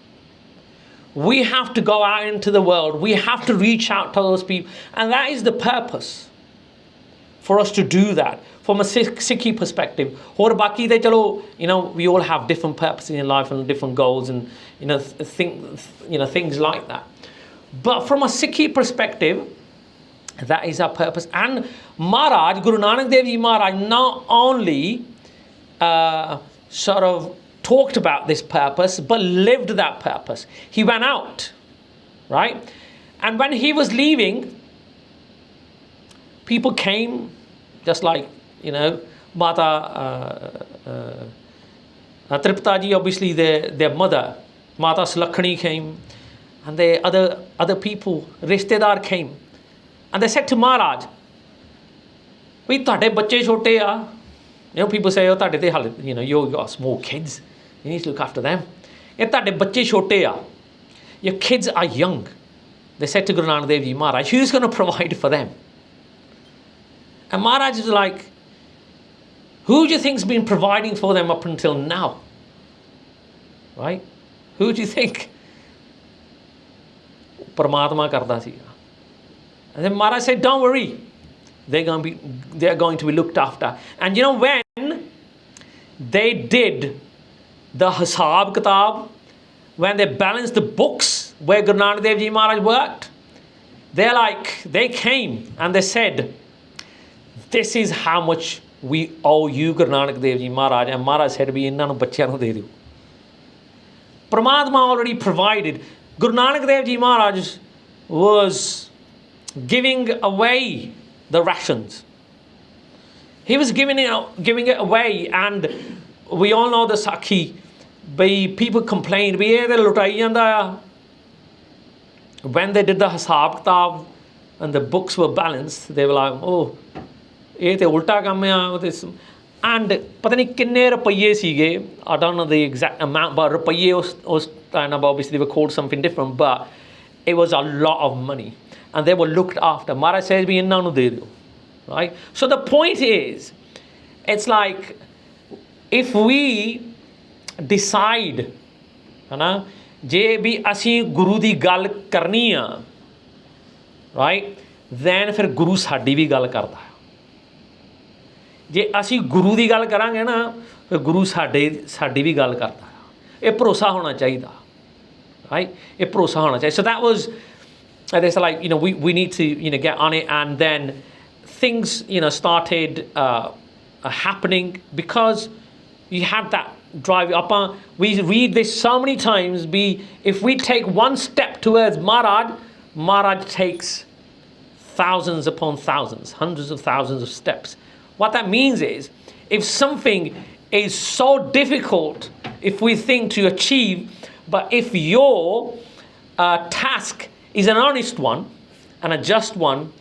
[SPEAKER 1] We have to go out into the world. We have to reach out to those people. And that is the purpose for us to do that from a Sikhi perspective. Or baki de chalo, you know, we all have different purposes in life and different goals and, you know, things like that. But from a Sikhi perspective, that is our purpose. And Maharaj, Guru Nanak Dev Ji Maharaj, not only sort of talked about this purpose, but lived that purpose. He went out, right? And when he was leaving, people came, just like, you know, Mata Tripta ji, obviously their mother, Mata Slakhani came, and the other people, Rishtedar came. And they said to Maharaj, "We tade bache chote a." You know, people say, "Oh, tade te, you know, you got small kids. You need to look after them." "Ye tade bache chote a. Your kids are young." They said to Guru Nanak Dev Ji Maharaj, "Who's going to provide for them?" And Maharaj is like, "Who do you think's been providing for them up until now? Right? Who do you think?" Paramatma karda siga. And then Maharaj said, "Don't worry, they're going to be looked after." And you know, when they did the Hisab Kitab, when they balanced the books where Guru Nanak Dev Ji Maharaj worked, they came and they said, "This is how much we owe you, Guru Nanak Dev Ji Maharaj." And Maharaj said, "Bhi inna nu bachchiyan nu de diyo." Paramatma already provided. Guru Nanak Dev Ji Maharaj was giving away the rations. He was giving it away, and we all know the Sakhi. People complained, when they did the Hisab Kitab and the books were balanced, they were like, "Oh, ਇਹ ਤੇ ਉਲਟਾ ਕੰਮ ਆ." And ਪਤਾ ਨਹੀਂ ਕਿੰਨੇ ਰੁਪਈਏ ਸੀਗੇ, I don't know the exact amount, but ਰੁਪਈਏ ਉਸ time, obviously they were called something different, but it was a lot of money. And they were looked after. Maharaj says, "Bhi inna nu de do." Right? So the point is, it's like, if we decide, je bhi asi Guru di gal karni a, right, then fir Guru saadi bhi gal karda hai. Je asi Guru di gal karange na, fir Guru saadi bhi gal karda hai. Ye bharosa hona chahida, right? Ye bharosa hona chahida. So that was, and it's like, you know, we need to, you know, get on it. And then things, started happening because you had that drive. We read this so many times. If we take one step towards Maharaj takes thousands upon thousands, hundreds of thousands of steps. What that means is, if something is so difficult, if we think to achieve, but if your task is an honest one and a just one,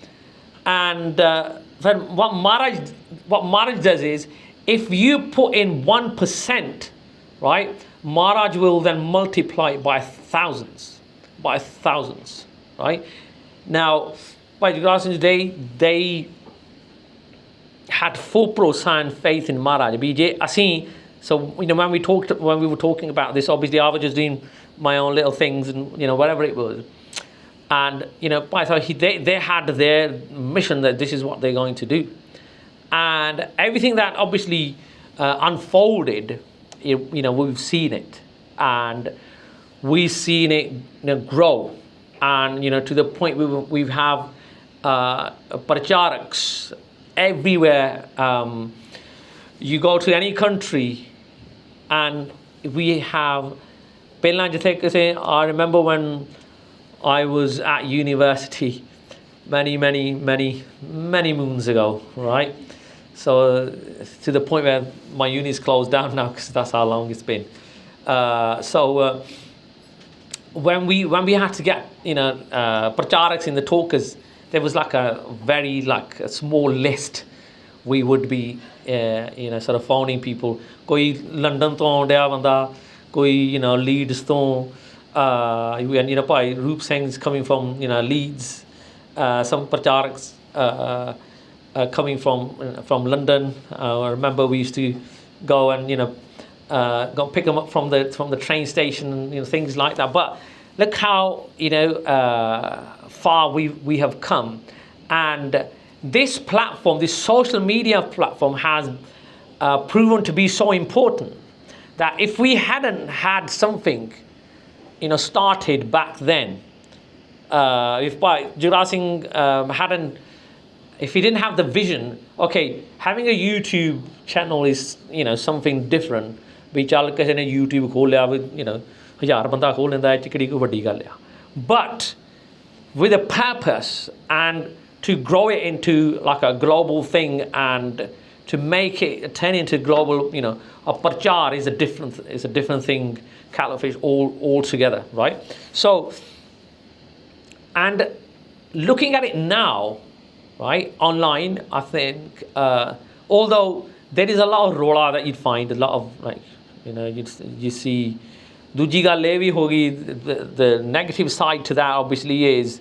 [SPEAKER 1] and then what Maharaj does is, if you put in 1%, right, Maharaj will then multiply it by thousands, right? Now, by Guras's day, they had full pro-sign faith in Maharaj. So when we were talking about this, obviously I was just doing my own little things and whatever it was, and they had their mission that this is what they're going to do, and everything that obviously unfolded, we've seen it, and we've seen it grow, and to the point we have Parcharaks everywhere. You go to any country, and we have. I remember when I was at university many moons ago, right? So to the point where my uni's closed down now, because that's how long it's been. When we had to get Parcharaks in the talkers, there was like a very a small list. We would be sort of phoning people. Koi London to aundya banda, koi Leeds to, and Bhai Roop Singh's coming from Leeds, some Parcharaks coming from London. I remember we used to go and go pick them up from the train station and things like that. But look how far we have come, and this platform, this social media platform, has proven to be so important that if we hadn't had something started back then, if Bhai Jura Singh if he didn't have the vision, okay, having a YouTube channel is something different. We chal kise ne YouTube khol liya, 1000 banda khol lenda hai, chikdi ko vaddi gall hai. But with a purpose, and to grow it into like a global thing, and to make it turn into global, a Parchar is a different thing, cattle all together, right? So, and looking at it now, right, online, I think, although there is a lot of rola that you'd find, a lot of you see, दूजी गल ये भी होगी, the negative side to that obviously is,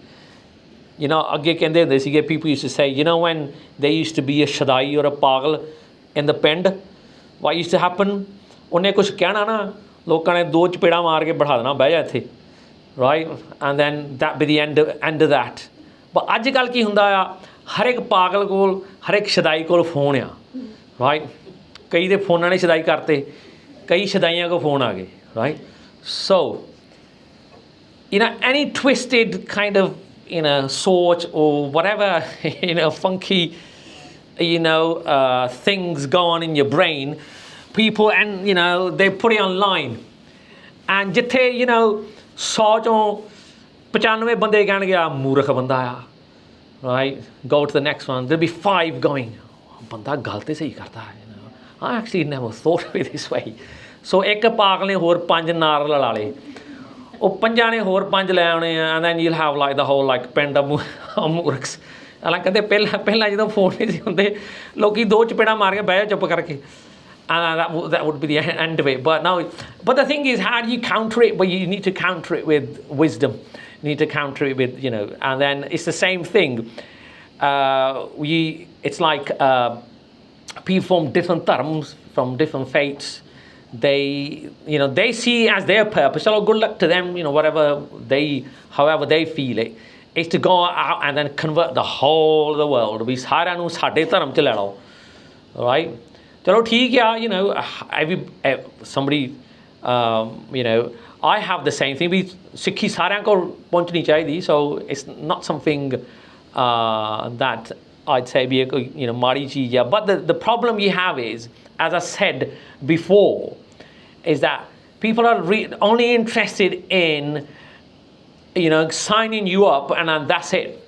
[SPEAKER 1] अगे कहंदे हुंदे सीगे, people used to say, when there used to be a shadai or a pagal in the pind, what used to happen, उन्हें कुछ कहना ना, लोगों ने दो चपेड़ा मार के बैठा देना, बह जा इत्थे, right, and then that be the end of that. But अजकल की हुंदा आ, हर एक पागल कोल, हर एक शदाई कोल फोन आ, right, कई दे फोनां ने शदाई करते, कई शदाइयां को फोन आ गए, right. So, any twisted kind of, sort or whatever, funky, things go on in your brain, people, and, they put it online. And jithe, 100 chon 95 bande kehnge aa moorkh banda aa, right? Go to the next one. There'll be 5 going, banda gal te sahi karta hai, I actually never thought of it this way. So ek pagal ne hor 5 nar ਲਾ ਲੇ, ਉਹ 5 ਨੇ ਹੋਰ 5 ਲੈ ਆਉਣੇ ਆ, and then you'll have like the whole ਪਿੰਡ ਮੂਰਖਸ. ਹਾਲਾਂ ਕਹਿੰਦੇ ਪਹਿਲਾਂ ਜਦੋਂ ਫੋਨ ਨਹੀਂ ਸੀ ਹੁੰਦੇ, ਲੋਕੀ 2 ਚਪੇੜਾ ਮਾਰ ਕੇ ਬਹਿ ਜਾ ਚੁੱਪ ਕਰਕੇ, and that would be the end of it. But the thing is, how do you counter it? Well, you need to counter it with wisdom. You need to counter it with, and then it's the same thing. It's like people from different dharms, from different faiths, they see as their purpose, so good luck to them, however they feel it, is to go out and then convert the whole of the world. We ਸਾਰਿਆਂ ਨੂੰ ਸਾਡੇ ਧਰਮ ਚ ਲੈ ਲਓ, right? ਚਲੋ ਠੀਕ ਆ, somebody, I have the same thing. We Sikhi ਸਾਰਿਆਂ ਕੋਲ ਪਹੁੰਚਣੀ ਚਾਹੀਦੀ, so it's not something that I'd say be a mari cheez hai. But the problem you have is, as I said before, is that people are only interested in signing you up and then that's it.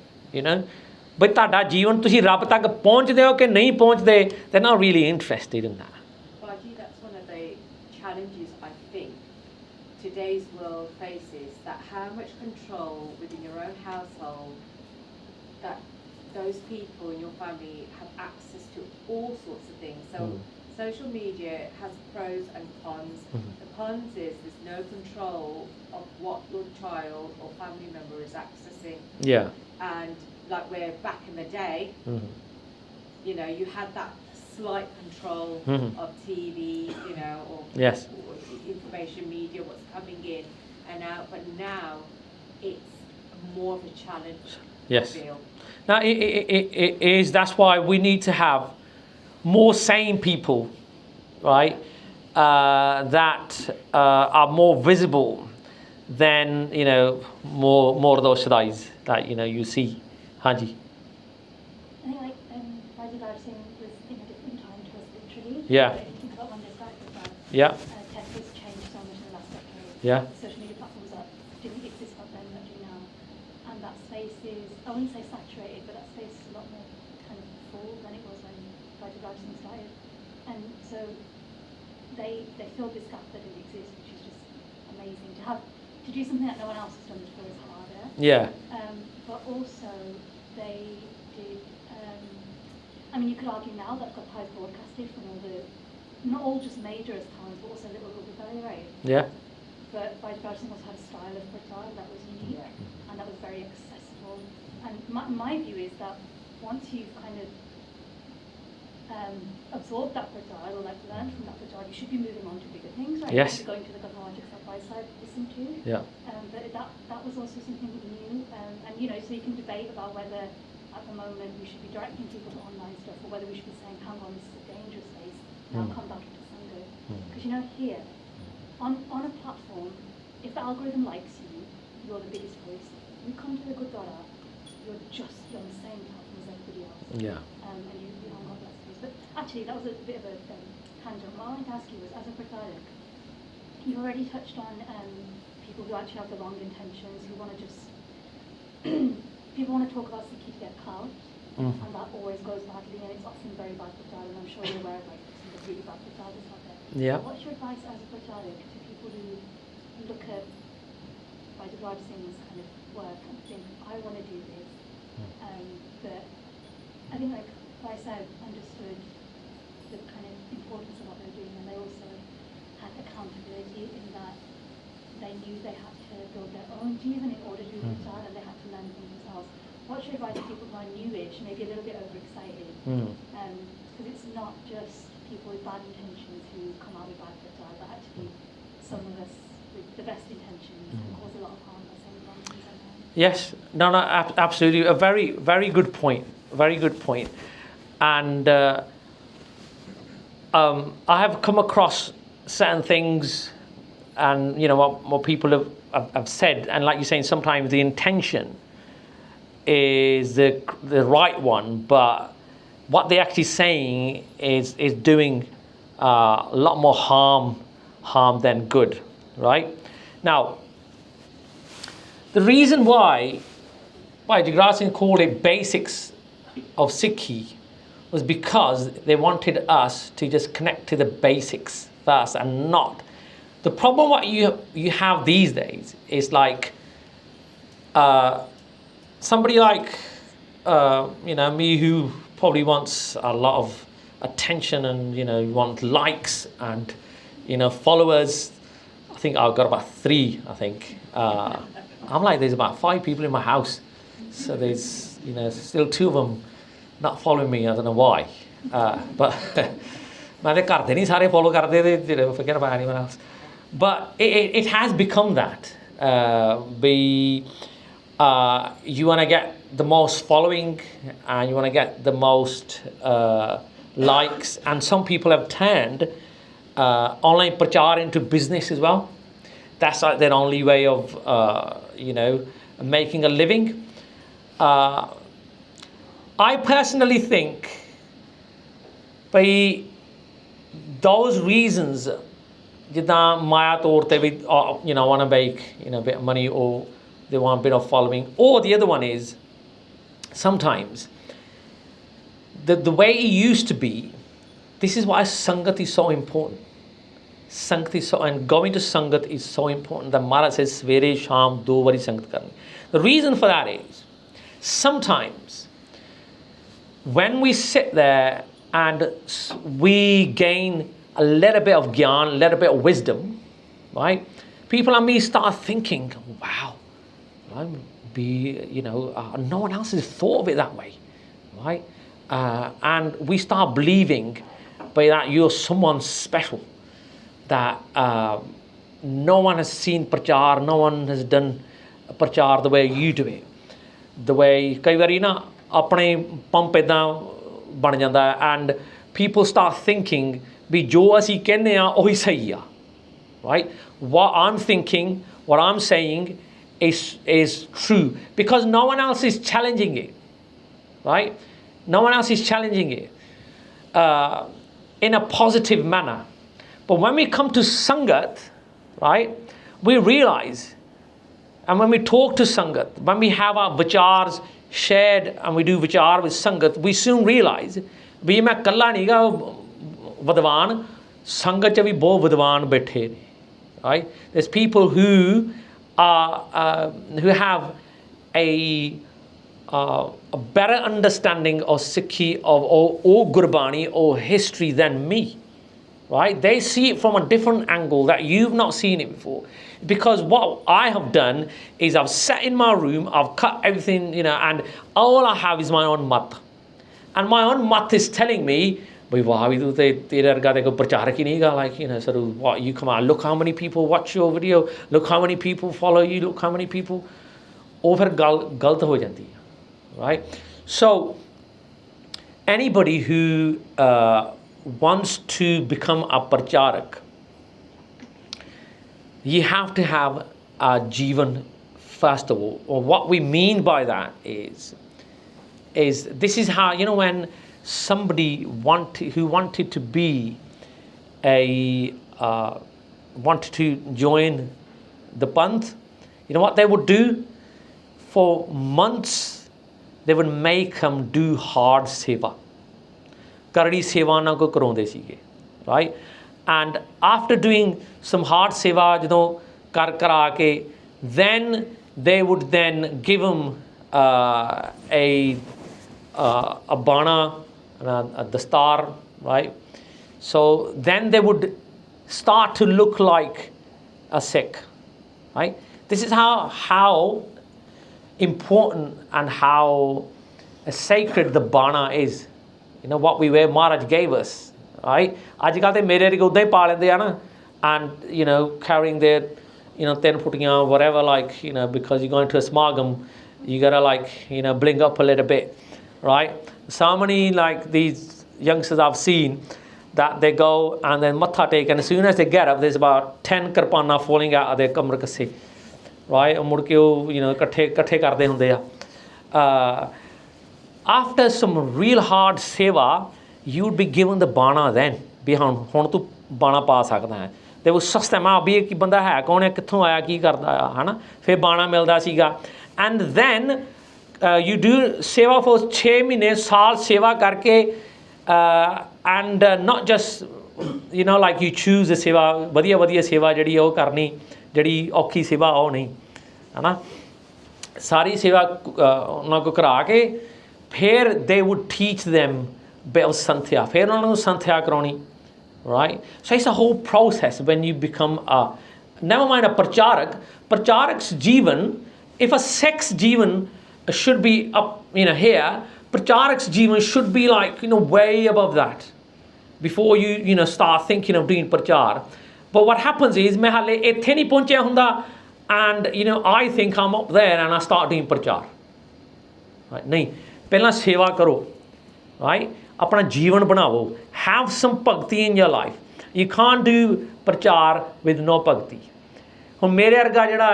[SPEAKER 1] ਬਈ ਤੁਹਾਡਾ ਜੀਵਨ ਤੁਸੀਂ ਰੱਬ ਤੱਕ ਪਹੁੰਚਦੇ ਹੋ ਕਿ ਨਹੀਂ ਪਹੁੰਚਦੇ, they're not really interested in that.
[SPEAKER 2] Bhaji, that's one of the challenges I think today's world faces, that how much control within your own household that those people in your family have access to all sorts of things. So social media has pros and cons. The cons is there's no control of what your child or family member is accessing.
[SPEAKER 1] Yeah.
[SPEAKER 2] And like where back in the day, you had that slight control of TV, or,
[SPEAKER 1] yes,
[SPEAKER 2] or information media, what's coming in and out. But now it's more of a challenge.
[SPEAKER 1] Yes. I feel. Now it is. That's why we need to have more sane people, right? That are more visible than more of those shadais that you see. Hanji.
[SPEAKER 3] I think WhyGuru was in a different time to us literally.
[SPEAKER 1] Yeah.
[SPEAKER 3] If you think about when they started that,
[SPEAKER 1] yeah.
[SPEAKER 3] Tech has changed so much in the last decade.
[SPEAKER 1] Yeah.
[SPEAKER 3] Social media platforms that didn't exist back then that do now. And that space is, I wouldn't say saturated, but that space is a lot more kind of full than it was when WhyGuru started. And so they filled this gap that didn't exist, which is just amazing. To do something that no one else has done before is harder.
[SPEAKER 1] Yeah.
[SPEAKER 3] But also they did, you could argue now that Bhai's broadcasted from all the, not all just major as times, but also little Gurdwara, right?
[SPEAKER 1] Yeah.
[SPEAKER 3] But WhyGuru also had a style of Parchar that was unique, and that was very accessible. And my view is that once you've kind of absorbed that Parchar, or like learned from that Parchar, you should be moving on to bigger things, right?
[SPEAKER 1] Yes.
[SPEAKER 3] You going to the Gurdwara that Bhai side listened to.
[SPEAKER 1] Yeah.
[SPEAKER 3] But that was also something new, and so you can debate about whether at the moment we should be directing people to online stuff, or whether we should be saying, hang on, this is a dangerous space, now come back into Sangha. Because here, on a platform, if the algorithm likes you, you're the biggest voice. You come to the Gurdwara, you're on the same platform as everybody else.
[SPEAKER 1] Yeah.
[SPEAKER 3] And you haven't got that space. But actually, that was a bit of a tangent. What I wanted to ask you was, as a Pracharak, you've already touched on people who actually have the wrong intentions, who want to just people want to talk about Sikhi to get clout, and that always goes badly, and it's often very bad Prachar, and I'm sure you're aware of some of the really bad Prachar that's out there.
[SPEAKER 1] Yeah.
[SPEAKER 3] What's your advice as a Pracharak to people who look at WhyGuru Singh's kind of work and think, I want to do this, but I think Bhai Sahib understood the kind of importance of what they're doing, and they also had accountability in that they knew they had to build their own jivan in order to do Prachar, and they had to learn from themselves. What's your advice to people who are newish, maybe a little bit overexcited? Because it's not just people with bad intentions who come out with bad Prachar, but actually some of us with the best intentions can cause a lot of harm by saying wrong things sometimes.
[SPEAKER 1] Yes, no, absolutely. A very, very good point. Very good point. And I have come across certain things, and what people have said, and like you're saying, sometimes the intention is the right one, but what they're actually saying is doing a lot more harm than good, right? Now, the reason why WhyGuru Singh called it basics of Sikhi was because they wanted us to just connect to the basics first and not. The problem what you have these days is like somebody like me who probably wants a lot of attention and want likes and followers. I think I've got about 3. I think I'm like, there's about 5 people in my house, so there's still 2 of them not following me. I don't know why, but my ਘਰ ਦੇ ਨਹੀਂ ਸਾਰੇ follow ਕਰਦੇ ਤੇ forget about anyone else. But it has become that. You want to get the most following, and you want to get the most likes, and some people have turned online prachar into business as well. That's like their only way of making a living. I personally think by those reasons, ਜਿੱਦਾਂ ਮਾਇਆ ਤੌਰ ਤੇ ਵੀ want to make a bit of money, or they want a bit of following, or the other one is sometimes the way it used to be. This is why Sangat is so important. Sangat is so, and going to Sangat is so important. That Maharaj says Svere Sham do vari Sangat karni. The reason for that is sometimes when we sit there and we gain a little bit of gyan, a little bit of wisdom, right? People and me start thinking, wow, no one else has thought of it that way, right? And we start believing by that you're someone special, that no one has seen Parchar, no one has done Parchar the way you do it. The way, ਕਈ ਵਾਰੀ ਨਾ ਆਪਣੇ pump ਇੱਦਾਂ ਬਣ ਜਾਂਦਾ, and people start thinking ਵੀ ਜੋ ਅਸੀਂ ਕਹਿੰਦੇ ਆ ਉਹੀ ਸਹੀ ਆ, right? What I'm thinking, what I'm saying is true because no one else is challenging it, right? No one else is challenging it in a positive manner. But when we come to Sangat, right, we realize, and when we talk to Sangat, when we have our vichars shared and we do vichar with Sangat, we soon realize ਵੀ ਮੈਂ ਕੱਲਾ ਨਹੀਂ ਗਾ ਵਿਦਵਾਨ, ਸੰਗਤ 'ਚ ਵੀ ਬਹੁਤ ਵਿਦਵਾਨ ਬੈਠੇ ਨੇ, right? There's people who are who have a better understanding of Sikhi or Gurbani or history than me, right? They see it from a different angle that you've not seen it before. Because what I have done is I've sat in my room, I've cut everything, and all I have is my own mat. And my own mat is telling me, like, sort of what you come out, look how many people watch your video, look how many people follow you, look how many people, over galt ho jandi, right? So anybody who wants to become a Parcharak, you have to have a Jivan first of all. Or what we mean by that is this is how, when somebody who wanted to be wanted to join the Panth, you know what they would do? For months, they would make him do hard seva. Kardi seva na ko karaunde sige, right? And after doing some hard seva, kar kara ke, then they would then give him a bana, a dastar, right? So then they would start to look like a Sikh, right? This is how important and how sacred the bana is. What we wear, Maharaj gave us, right? Ajikal te mere rig udda hi pa lende na, and carrying their 10 futtiyan whatever, because you're going to a smagam, you gotta bling up a little bit, right? So many these youngsters I've seen that they go and then matha take, and as soon as they get up, there's about 10 kirpana falling out of their kamar kasse, right? And mud ke ikkathe karde hunde a. After some real hard seva, you would be given the bana then. भी ਹੁਣ ਤੂੰ ਬਾਣਾ ਪਾ ਸਕਦਾ ਹੈ। ਤੇ ਉਹ ਸਸਤਾ ਮਾਂ ਵੀ ਕਿ ਬੰਦਾ ਹੈ ਕੌਣ ਹੈ, ਕਿੱਥੋਂ ਆਇਆ, ਕੀ ਕਰਦਾ ਆ, ਹੈ ਨਾ। ਫਿਰ ਬਾਣਾ ਮਿਲਦਾ ਸੀਗਾ। And then you do seva for 6 ਮਹੀਨੇ ਸਾਲ ਸੇਵਾ ਕਰਕੇ and not just like you choose a seva, ਵਧੀਆ ਵਧੀਆ ਸੇਵਾ ਜਿਹੜੀ ਉਹ ਕਰਨੀ, ਜਿਹੜੀ ਔਖੀ ਸੇਵਾ ਉਹ ਨਹੀਂ, ਹੈ ਨਾ। ਸਾਰੀ ਸੇਵਾ ਉਹਨਾਂ ਕੋਲ ਕਰਾ ਕੇ ਫਿਰ they would teach them bit of santhya, ਫਿਰ ਉਹਨਾਂ ਨੂੰ ਸੰਥਿਆ ਕਰਾਉਣੀ, right? So it's a whole process when you become a, never mind a Parcharak. Parcharak's Jivan, if a Sikh's Jivan should be up, here, Parcharak's Jivan should be like, way above that before you start thinking of doing Parchar. But what happens is, ਮੈਂ ਹਾਲੇ ਇੱਥੇ ਨਹੀਂ ਪਹੁੰਚਿਆ ਹੁੰਦਾ, and I think I'm up there and I start doing Parchar, right? ਨਹੀਂ, ਪਹਿਲਾਂ ਸੇਵਾ ਕਰੋ, right? ਆਪਣਾ ਜੀਵਨ ਬਣਾਵੋ, have some bhakti in your life. You can't do Parchar with no bhakti. ਹੁਣ ਮੇਰੇ ਵਰਗਾ ਜਿਹੜਾ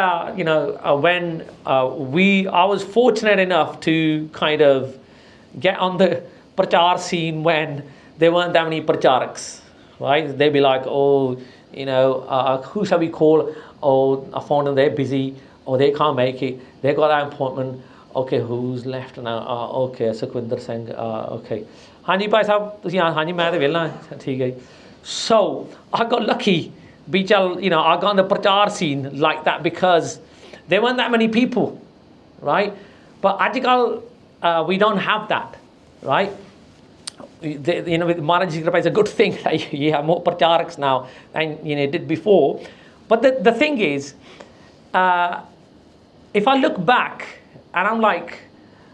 [SPEAKER 1] when I was fortunate enough to kind of get on the Parchar scene when there weren't that many Parcharaks, right? They'd be like, oh, you know, who shall we call? Oh, I found them, they're busy, or they can't make it, they got that appointment. Okay, who's left now? Okay, Sukhwinder Singh, okay. Hanji Bhai Sahab, ਤੁਸੀਂ ਹਾਂਜੀ ਮੈਂ ਤੇ ਵਿਹਲਾ ਠੀਕ ਹੈ So I got lucky ਵੀ ਚੱਲ you know I got on the Parchar scene like that because there weren't that many people, right? But ਅੱਜ ਕੱਲ੍ਹ we don't have that, right? You know, with Maharaj Ji Kripa, it's a good thing that you have more Parcharaks now than you know did before. But the thing is, if I look back and I'm like,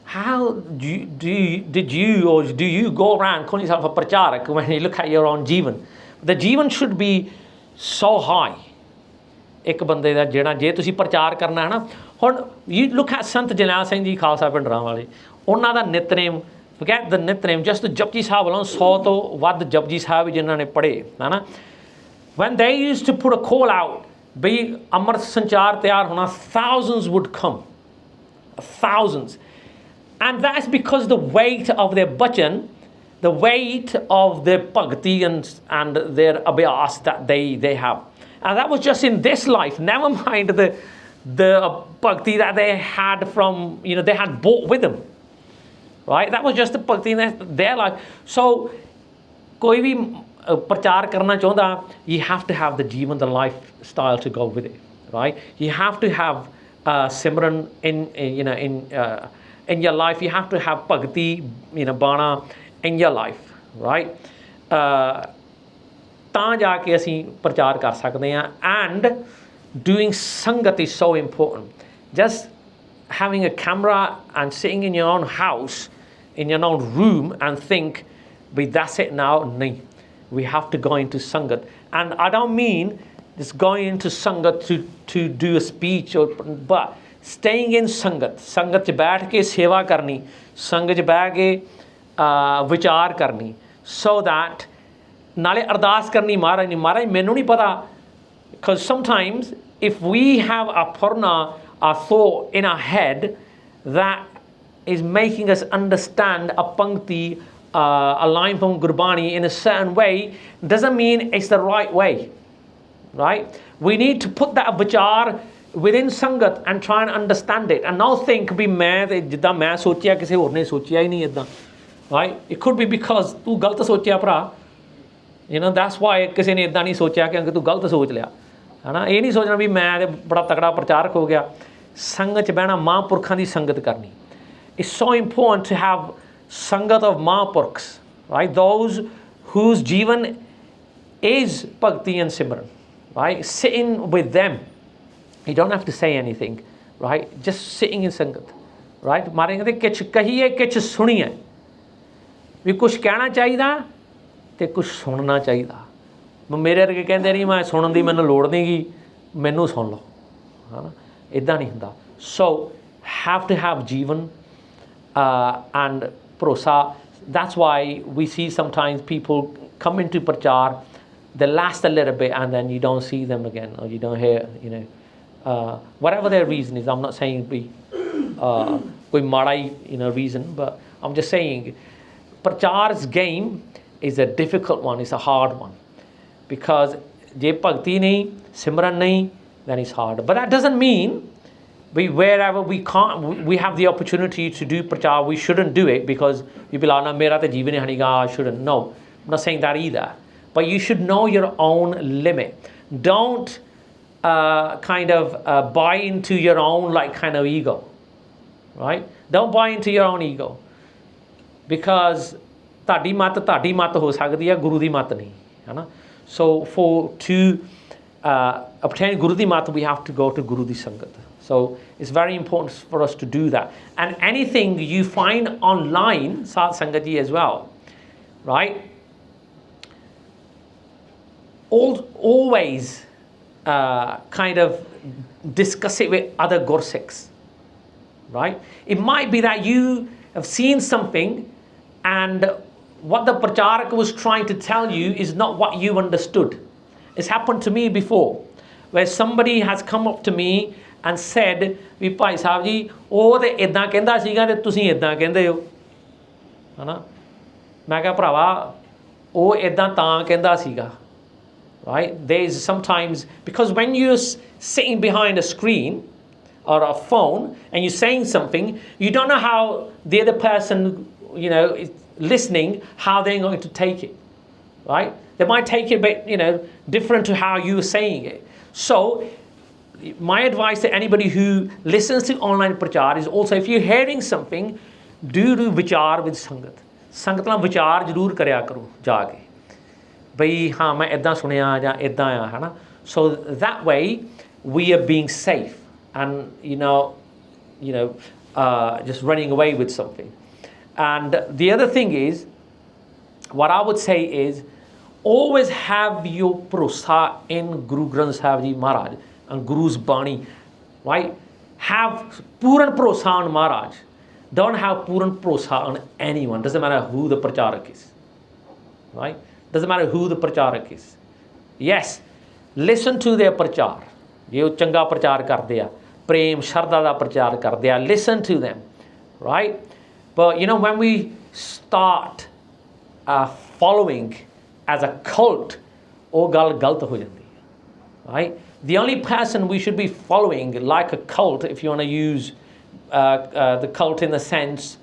[SPEAKER 1] how did you go around calling yourself a Parcharak when you look at your own Jivan? The Jivan should be so high. ਇੱਕ ਬੰਦੇ ਦਾ ਜਿਹੜਾ ਜੇ ਤੁਸੀਂ ਪ੍ਰਚਾਰ ਕਰਨਾ ਹੈ ਨਾ ਹੁਣ you look at Sant Jarnail Singh ji Khalsa ਪਿੰਡਰਾਂ ਵਾਲੇ ਉਹਨਾਂ ਦਾ ਨਿਤਨੇਮ forget the ਨਿਤਨੇਮ just ਜਪਜੀ ਸਾਹਿਬ ਵੱਲੋਂ 100 ਤੋਂ ਵੱਧ ਜਪਜੀ ਸਾਹਿਬ ਜਿਨ੍ਹਾਂ ਨੇ ਪੜ੍ਹੇ ਹੈ ਨਾ when they used to put a call out ਬਈ ਅੰਮ੍ਰਿਤ ਸੰਚਾਰ ਤਿਆਰ ਹੋਣਾ thousands would come thousands and that's because the weight of their bhajan the weight of their bhakti and their abhyas that they have and that was just in this life never mind the bhakti that they had from you know they had brought with them right that was just the bhakti in their life so koi bhi prachar karna chaਹੁੰਦਾ you have to have the jivan the lifestyle to go with it right you have to have simran in you know in your life you have to have bhakti you know bana in your life right ਤਾਂ ਜਾ ਕੇ ਅਸੀਂ ਪ੍ਰਚਾਰ ਕਰ ਸਕਦੇ ਹਾਂ and doing sangat is so important just having a camera and sitting in your own house in your own room and think but that's it now no we have to go into sangat and I don't mean just going into sangat to do a speech or but staying in sangat 'ਚ ਬੈਠ ਕੇ ਸੇਵਾ ਕਰਨੀ ਸੰਗਤ 'ਚ ਬਹਿ ਕੇ ਵਿਚਾਰ ਕਰਨੀ so that ਨਾਲੇ ਅਰਦਾਸ ਕਰਨੀ ਮਹਾਰਾਜ ਨੇ ਮਹਾਰਾਜ ਮੈਨੂੰ ਨਹੀਂ ਪਤਾ because sometimes if we have a purna a thought in our head that is making us understand a pankti a line from Gurbani in a certain way doesn't mean it's the right way right we need to put that vichar within sangat and try and understand it and not think ਵੀ ਮੈਂ ਤੇ ਜਿੱਦਾਂ ਮੈਂ ਸੋਚਿਆ ਕਿਸੇ ਹੋਰ ਨੇ ਸੋਚਿਆ ਹੀ ਨਹੀਂ ਇੱਦਾਂ right it could be because ਤੂੰ ਗਲਤ ਸੋਚਿਆ ਭਰਾ you know that's why ਕਿਸੇ ਨੇ ਇੱਦਾਂ ਨਹੀਂ ਸੋਚਿਆ ਕਿ ਅੰਕ ਤੂੰ ਗਲਤ ਸੋਚ ਲਿਆ ਹੈ ਨਾ ਇਹ ਨਹੀਂ ਸੋਚਣਾ ਵੀ ਮੈਂ ਤੇ ਬੜਾ ਤਕੜਾ ਪ੍ਰਚਾਰਕ ਹੋ ਗਿਆ ਸੰਗਤ 'ਚ ਬਹਿਣਾ ਮਹਾਂਪੁਰਖਾਂ ਦੀ ਸੰਗਤ ਕਰਨੀ it's so important to have sangat of mahapurkhs right those whose jivan is bhakti and simran right sitting with them you don't have to say anything right just sitting in sangat right ਮਾਰੇ ਕਹਿੰਦੇ ਕਿਛ ਕਹੀਏ ਕਿਛ ਸੁਣੀਏ ਵੀ ਕੁਛ ਕਹਿਣਾ ਚਾਹੀਦਾ ਤੇ ਕੁਛ ਸੁਣਨਾ ਚਾਹੀਦਾ ਮੇਰੇ ਵਰਗੇ ਕਹਿੰਦੇ ਨਹੀਂ ਮੈਂ ਸੁਣਨ ਦੀ ਮੈਨੂੰ ਲੋੜ ਨਹੀਂ ਗੀ ਮੈਨੂੰ ਸੁਣ ਲਓ ਹੈ ਨਾ ਇੱਦਾਂ ਨਹੀਂ ਹੁੰਦਾ so have to have jivan and prosa that's why we see sometimes people come into prachar they last a little bit and then you don't see them again or you don't hear you know whatever their reason is I'm not saying be koi mada you know reason but I'm just saying prachar's game is a difficult one it's a hard one because je bhakti nahi simran nahi then it's hard but that doesn't mean wherever we can't we have the opportunity to do prachar we shouldn't do it because you be like na mera ta jeevan hi I shouldn't no I'm not saying that either but you should know your own limit don't kind of buy into your own like kind of ego right don't buy into your own ego because ਤੁਹਾਡੀ ਮੱਤ ਹੋ ਸਕਦੀ ਹੈ ਗੁਰੂ ਦੀ ਮੱਤ ਨਹੀਂ ਹੈ ਨਾ so to obtain ਗੁਰੂ ਦੀ ਮੱਤ we have to go to ਗੁਰੂ ਦੀ ਸੰਗਤ so it's very important for us to do that and anything you find online ਸਾਧ ਸੰਗਤ ਜੀ as well right always kind of discuss it with other Gursikhs right it might be that you have seen something and what the pracharak was trying to tell you is not what you understood it's happened to me before where somebody has come up to me and said ਵੀ ਭਾਈ ਸਾਹਿਬ ਜੀ ਉਹ ਤੇ ਇਦਾਂ ਕਹਿੰਦਾ ਸੀਗਾ ਤੇ ਤੁਸੀਂ ਇਦਾਂ ਕਹਿੰਦੇ ਹੋ है ना मैं कहा भरावा ਉਹ ਇੱਦਾਂ ਤਾਂ ਕਹਿੰਦਾ ਸੀਗਾ right there is sometimes because when you're sitting behind a screen or a phone and you're saying something you don't know how the other person you know is listening how they're going to take it right they might take it a bit you know different to how you're saying it so my advice to anybody who listens to online prachar is also if you're hearing something do vichar with sangat ਸੰਗਤ ਨਾਲ ਵਿਚਾਰ ਜ਼ਰੂਰ ਕਰਿਆ ਕਰੋ ਜਾ ਕੇ ਬਈ ਹਾਂ ਮੈਂ ਇੱਦਾਂ ਸੁਣਿਆ ਜਾਂ ਇੱਦਾਂ ਆ ਹੈ ਨਾ so that way we are being safe and you know just running away with something and the other thing is what I would say is always have your bharosa in Guru Granth Sahib Ji Maharaj and Guru's Bani right have pooran bharosa on Maharaj don't have puran bharosa on anyone doesn't matter who the pracharak is right doesn't matter who the pracharak is yes listen to their prachar je oh changa prachar karde a prem sharda da prachar karde a listen to them right but you know when we start following as a cult oh gal galat ho jandi hai right the only person we should be following like a cult if you want to use the cult in the sense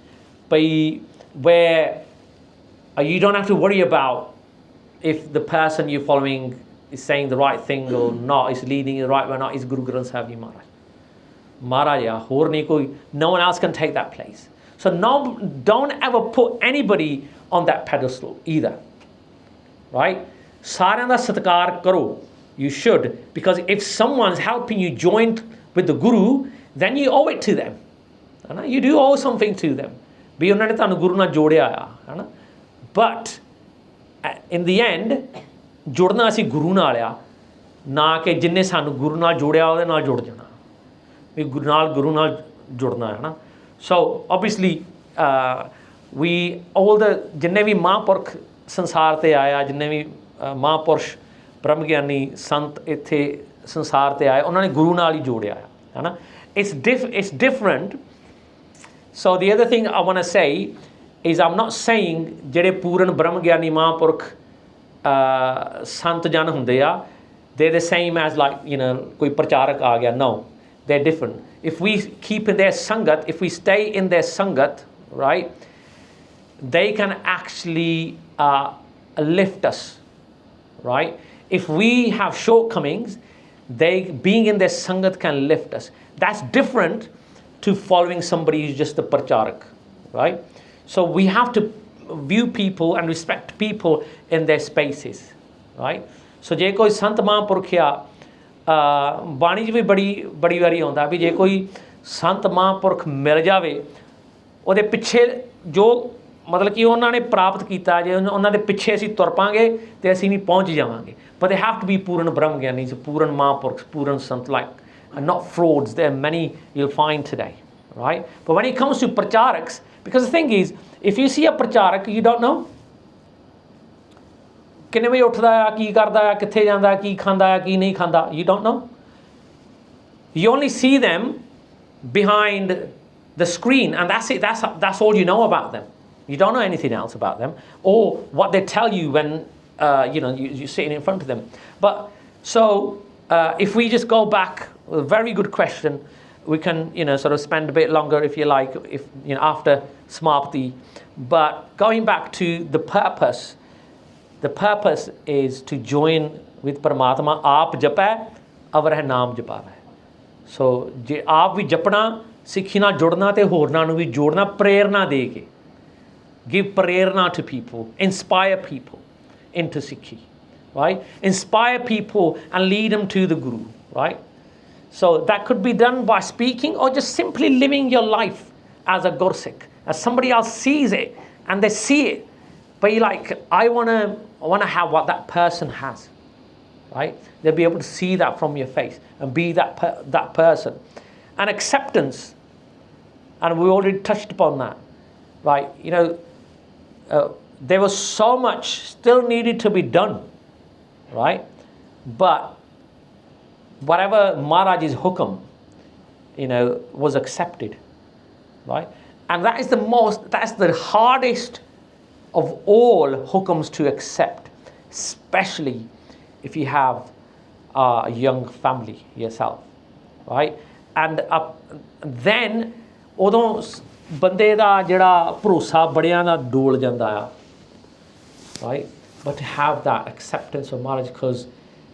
[SPEAKER 1] where you don't have to worry about if the person you're following is saying the right thing or not, is leading the right way or not, is Guru Granth Sahib Ji Maharaj. Maharaj, ਹੋਰ ਨਹੀਂ ਕੋਈ, no one else can take that place. So don't ever put anybody on that pedestal either. Right? ਸਾਰਿਆਂ ਦਾ ਸਤਿਕਾਰ ਕਰੋ. You should, because if someone's helping you join with the Guru, then you owe it to them. You do owe something to them ਵੀ ਉਹਨਾਂ ਨੇ ਤੁਹਾਨੂੰ ਗੁਰੂ ਨਾਲ ਜੋੜਿਆ ਆ ਹੈ ਨਾ but in the end ਜੁੜਨਾ ਅਸੀਂ ਗੁਰੂ ਨਾਲ ਆ ਨਾ ਕਿ ਜਿੰਨੇ ਸਾਨੂੰ ਗੁਰੂ ਨਾਲ ਜੋੜਿਆ ਉਹਦੇ ਨਾਲ ਜੁੜ ਜਾਣਾ ਵੀ ਗੁਰੂ ਨਾਲ ਜੁੜਨਾ ਹੈ ਨਾ so obviously we all the ਜਿੰਨੇ ਵੀ ਮਹਾਂਪੁਰਖ ਸੰਸਾਰ ਤੇ ਆਇਆ ਜਿੰਨੇ ਵੀ ਮਹਾਂਪੁਰਸ਼ ਬ੍ਰਹਮ ਗਿਆਨੀ ਸੰਤ ਇੱਥੇ ਸੰਸਾਰ ਤੇ ਆਏ ਉਹਨਾਂ ਨੇ ਗੁਰੂ ਨਾਲ ਹੀ ਜੋੜਿਆ ਹੈ ਨਾ it's different. So the other thing I want to say is I'm not saying ਜਿਹੜੇ ਪੂਰਨ ਬ੍ਰਹਮ ਗਿਆਨੀ ਮਹਾਂਪੁਰਖ ਸੰਤ ਜਨ ਹੁੰਦੇ ਆ they're the same as like you know ਕੋਈ ਪ੍ਰਚਾਰਕ ਆ ਗਿਆ no they're different if we keep in their sangat if we stay in their sangat right they can actually lift us right if we have shortcomings they being in their sangat can lift us that's different to following somebody who's just a pracharak right so we have to view people and respect people in their spaces right so ਜੇ ਕੋਈ ਸੰਤ ਮਹਾਂਪੁਰਖ ਆ ਬਾਣੀ 'ਚ ਵੀ ਬੜੀ ਵਾਰੀ ਆਉਂਦਾ ਵੀ ਜੇ ਕੋਈ ਸੰਤ ਮਹਾਂਪੁਰਖ ਮਿਲ ਜਾਵੇ ਉਹਦੇ ਪਿੱਛੇ ਜੋ ਮਤਲਬ ਕਿ ਉਹਨਾਂ ਨੇ ਪ੍ਰਾਪਤ ਕੀਤਾ ਜੇ ਉਹਨਾਂ ਦੇ ਪਿੱਛੇ ਅਸੀਂ ਤੁਰ ਪਾਂਗੇ ਤੇ ਅਸੀਂ ਵੀ ਪਹੁੰਚ ਜਾਵਾਂਗੇ but they have to be ਪੂਰਨ ਬ੍ਰਹਮ ਗਿਆਨੀ ਪੂਰਨ ਮਹਾਂਪੁਰਖ ਪੂਰਨ ਸੰਤ like and not frauds there are many you'll find today right but when it comes to pracharaks because the thing is if you see a pracharak you don't know ਕਿੰਨੇ ਵਜੇ ਉੱਠਦਾ ਆ ਕੀ ਕਰਦਾ ਆ ਕਿੱਥੇ ਜਾਂਦਾ ਕੀ ਖਾਂਦਾ ਆ ਕੀ ਨਹੀਂ ਖਾਂਦਾ you don't know you only see them behind the screen and that's it that's all you know about them you don't know anything else about them or what they tell you when you know you're sitting in front of them but so if we just go back a very good question we can you know sort of spend a bit longer if you like if you know after Samapti but going back to the purpose is to join with Paramatma aap japa avar hai naam japa hai so je aap vi japna sikhi ਨਾਲ ਜੁੜਨਾ ਤੇ ਹੋਰਨਾਂ ਨੂੰ ਵੀ ਜੋੜਨਾ ਪ੍ਰੇਰਨਾ ਦੇ ਕੇ give prerna to people inspire people into Sikhi right inspire people and lead them to the Guru right so that could be done by speaking or just simply living your life as a Gursikh as somebody else sees it and they see it but you're like I want to have what that person has right they'll be able to see that from your face and be that person and acceptance and we already touched upon that right you know there was so much still needed to be done right but whatever Maharaj's hukam you know was accepted right And that's the hardest of all hukams to accept, especially if you have a young family yourself, right? And then ਉਦੋਂ ਬੰਦੇ ਦਾ ਜਿਹੜਾ ਭਰੋਸਾ ਬੜਿਆਂ ਦਾ ਡੋਲ ਜਾਂਦਾ ਆ, right? But to have that acceptance of marriage, because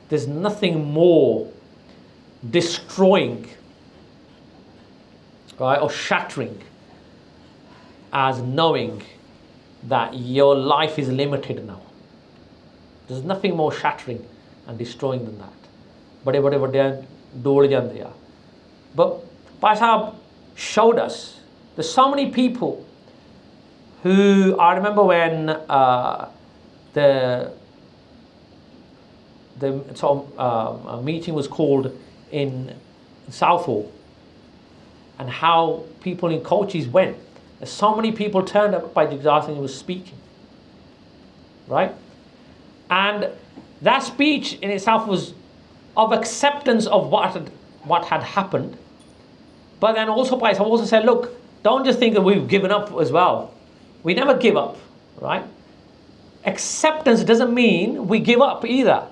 [SPEAKER 1] there's nothing more destroying, right, or shattering as knowing that your life is limited now. There's nothing more shattering and destroying than that. बड़े बड़े ਵੱਡੇ ਡੋਲ ਜਾਂਦੇ ਆ. But Bhai Sahib showed us there's so many people who, I remember when a meeting was called in Southall, and how people in coaches went. There's so many people turned up by Jagdas and he was speaking, right? And that speech in itself was of acceptance of what had happened. But then also Bhai Sahib also said, look, don't just think that we've given up as well. We never give up, right? Acceptance doesn't mean we give up either,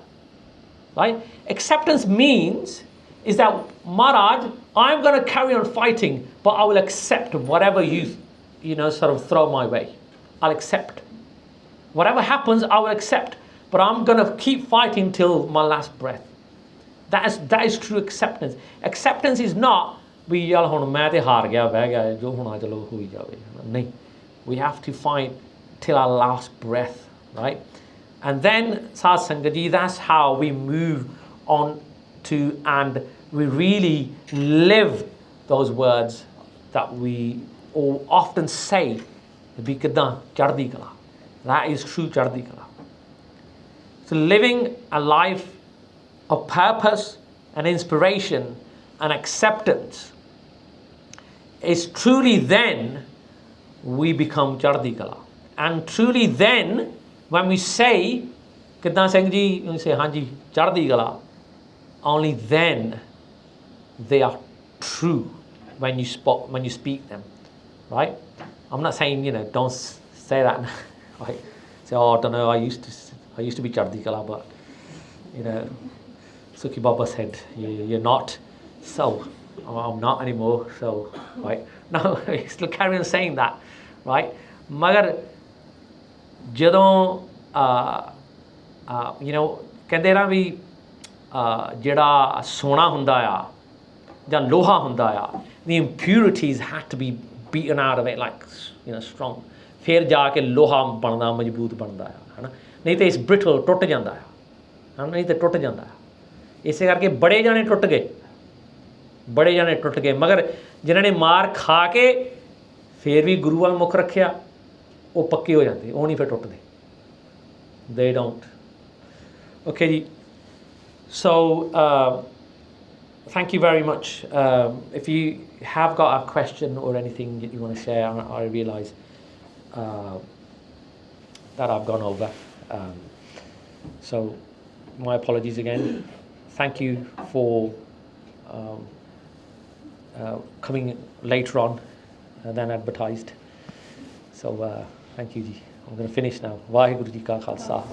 [SPEAKER 1] right? Acceptance means is that, Maharaj, I'm going to carry on fighting, but I will accept whatever you sort of throw my way. I'll accept. Whatever happens, I will accept. But I'm going to keep fighting till my last breath. That is true acceptance. Acceptance is not, we have to fight till our last breath, right? And then, Sat Sangat Ji, that's how we move on to, and we really live those words that we all often say, Chardikala. That is true Chardikala. So living a life of purpose and inspiration and acceptance is truly then we become Chardikala. And truly then, when we say, Kirtan Singh Ji, when we say, Hanji, Chardikala, only then they are true when you speak them, right? I'm not saying, don't say that. Right? Say, oh, I don't know, I used to be Chardikala, but, Sukhi Baba said, you're not, so I'm not anymore, so, right? No, we still carry on saying that, right? Magar, ਜਦੋਂ ਕਹਿੰਦੇ ਨਾ ਵੀ ਜਿਹੜਾ ਸੋਨਾ ਹੁੰਦਾ ਆ ਜਾਂ ਲੋਹਾ ਹੁੰਦਾ ਆ, the impurities had to be beaten out of it like strong, ਫਿਰ ਜਾ ਕੇ ਲੋਹਾ ਬਣਦਾ, ਮਜ਼ਬੂਤ ਬਣਦਾ ਆ, ਹਨਾ? ਨਹੀਂ ਤੇ ਇਸ brittle ਟੁੱਟ ਜਾਂਦਾ ਆ, ਨਹੀਂ ਤੇ ਟੁੱਟ ਜਾਂਦਾ ਆ. ਇਸੇ ਕਰਕੇ ਬੜੇ ਜਾਣੇ ਟੁੱਟ ਗਏ, ਮਗਰ ਜਿਨ੍ਹਾਂ ਨੇ ਮਾਰ ਖਾ ਕੇ ਫਿਰ ਵੀ ਗੁਰੂ ਵੱਲ ਮੁੱਖ ਰੱਖਿਆ, ਉਹ ਪੱਕੇ ਹੋ ਜਾਂਦੇ, ਉਹ ਨਹੀਂ ਫਿਰ ਟੁੱਟਦੇ. They don't. Okay ji. So thank you very much. If you have got a question or anything that you want to share, I realise that I've gone over. So my apologies again. Thank you for coming later on than advertised. So thank you ji. I'm going to finish now. WhyGuru Ji Ka Khalsa.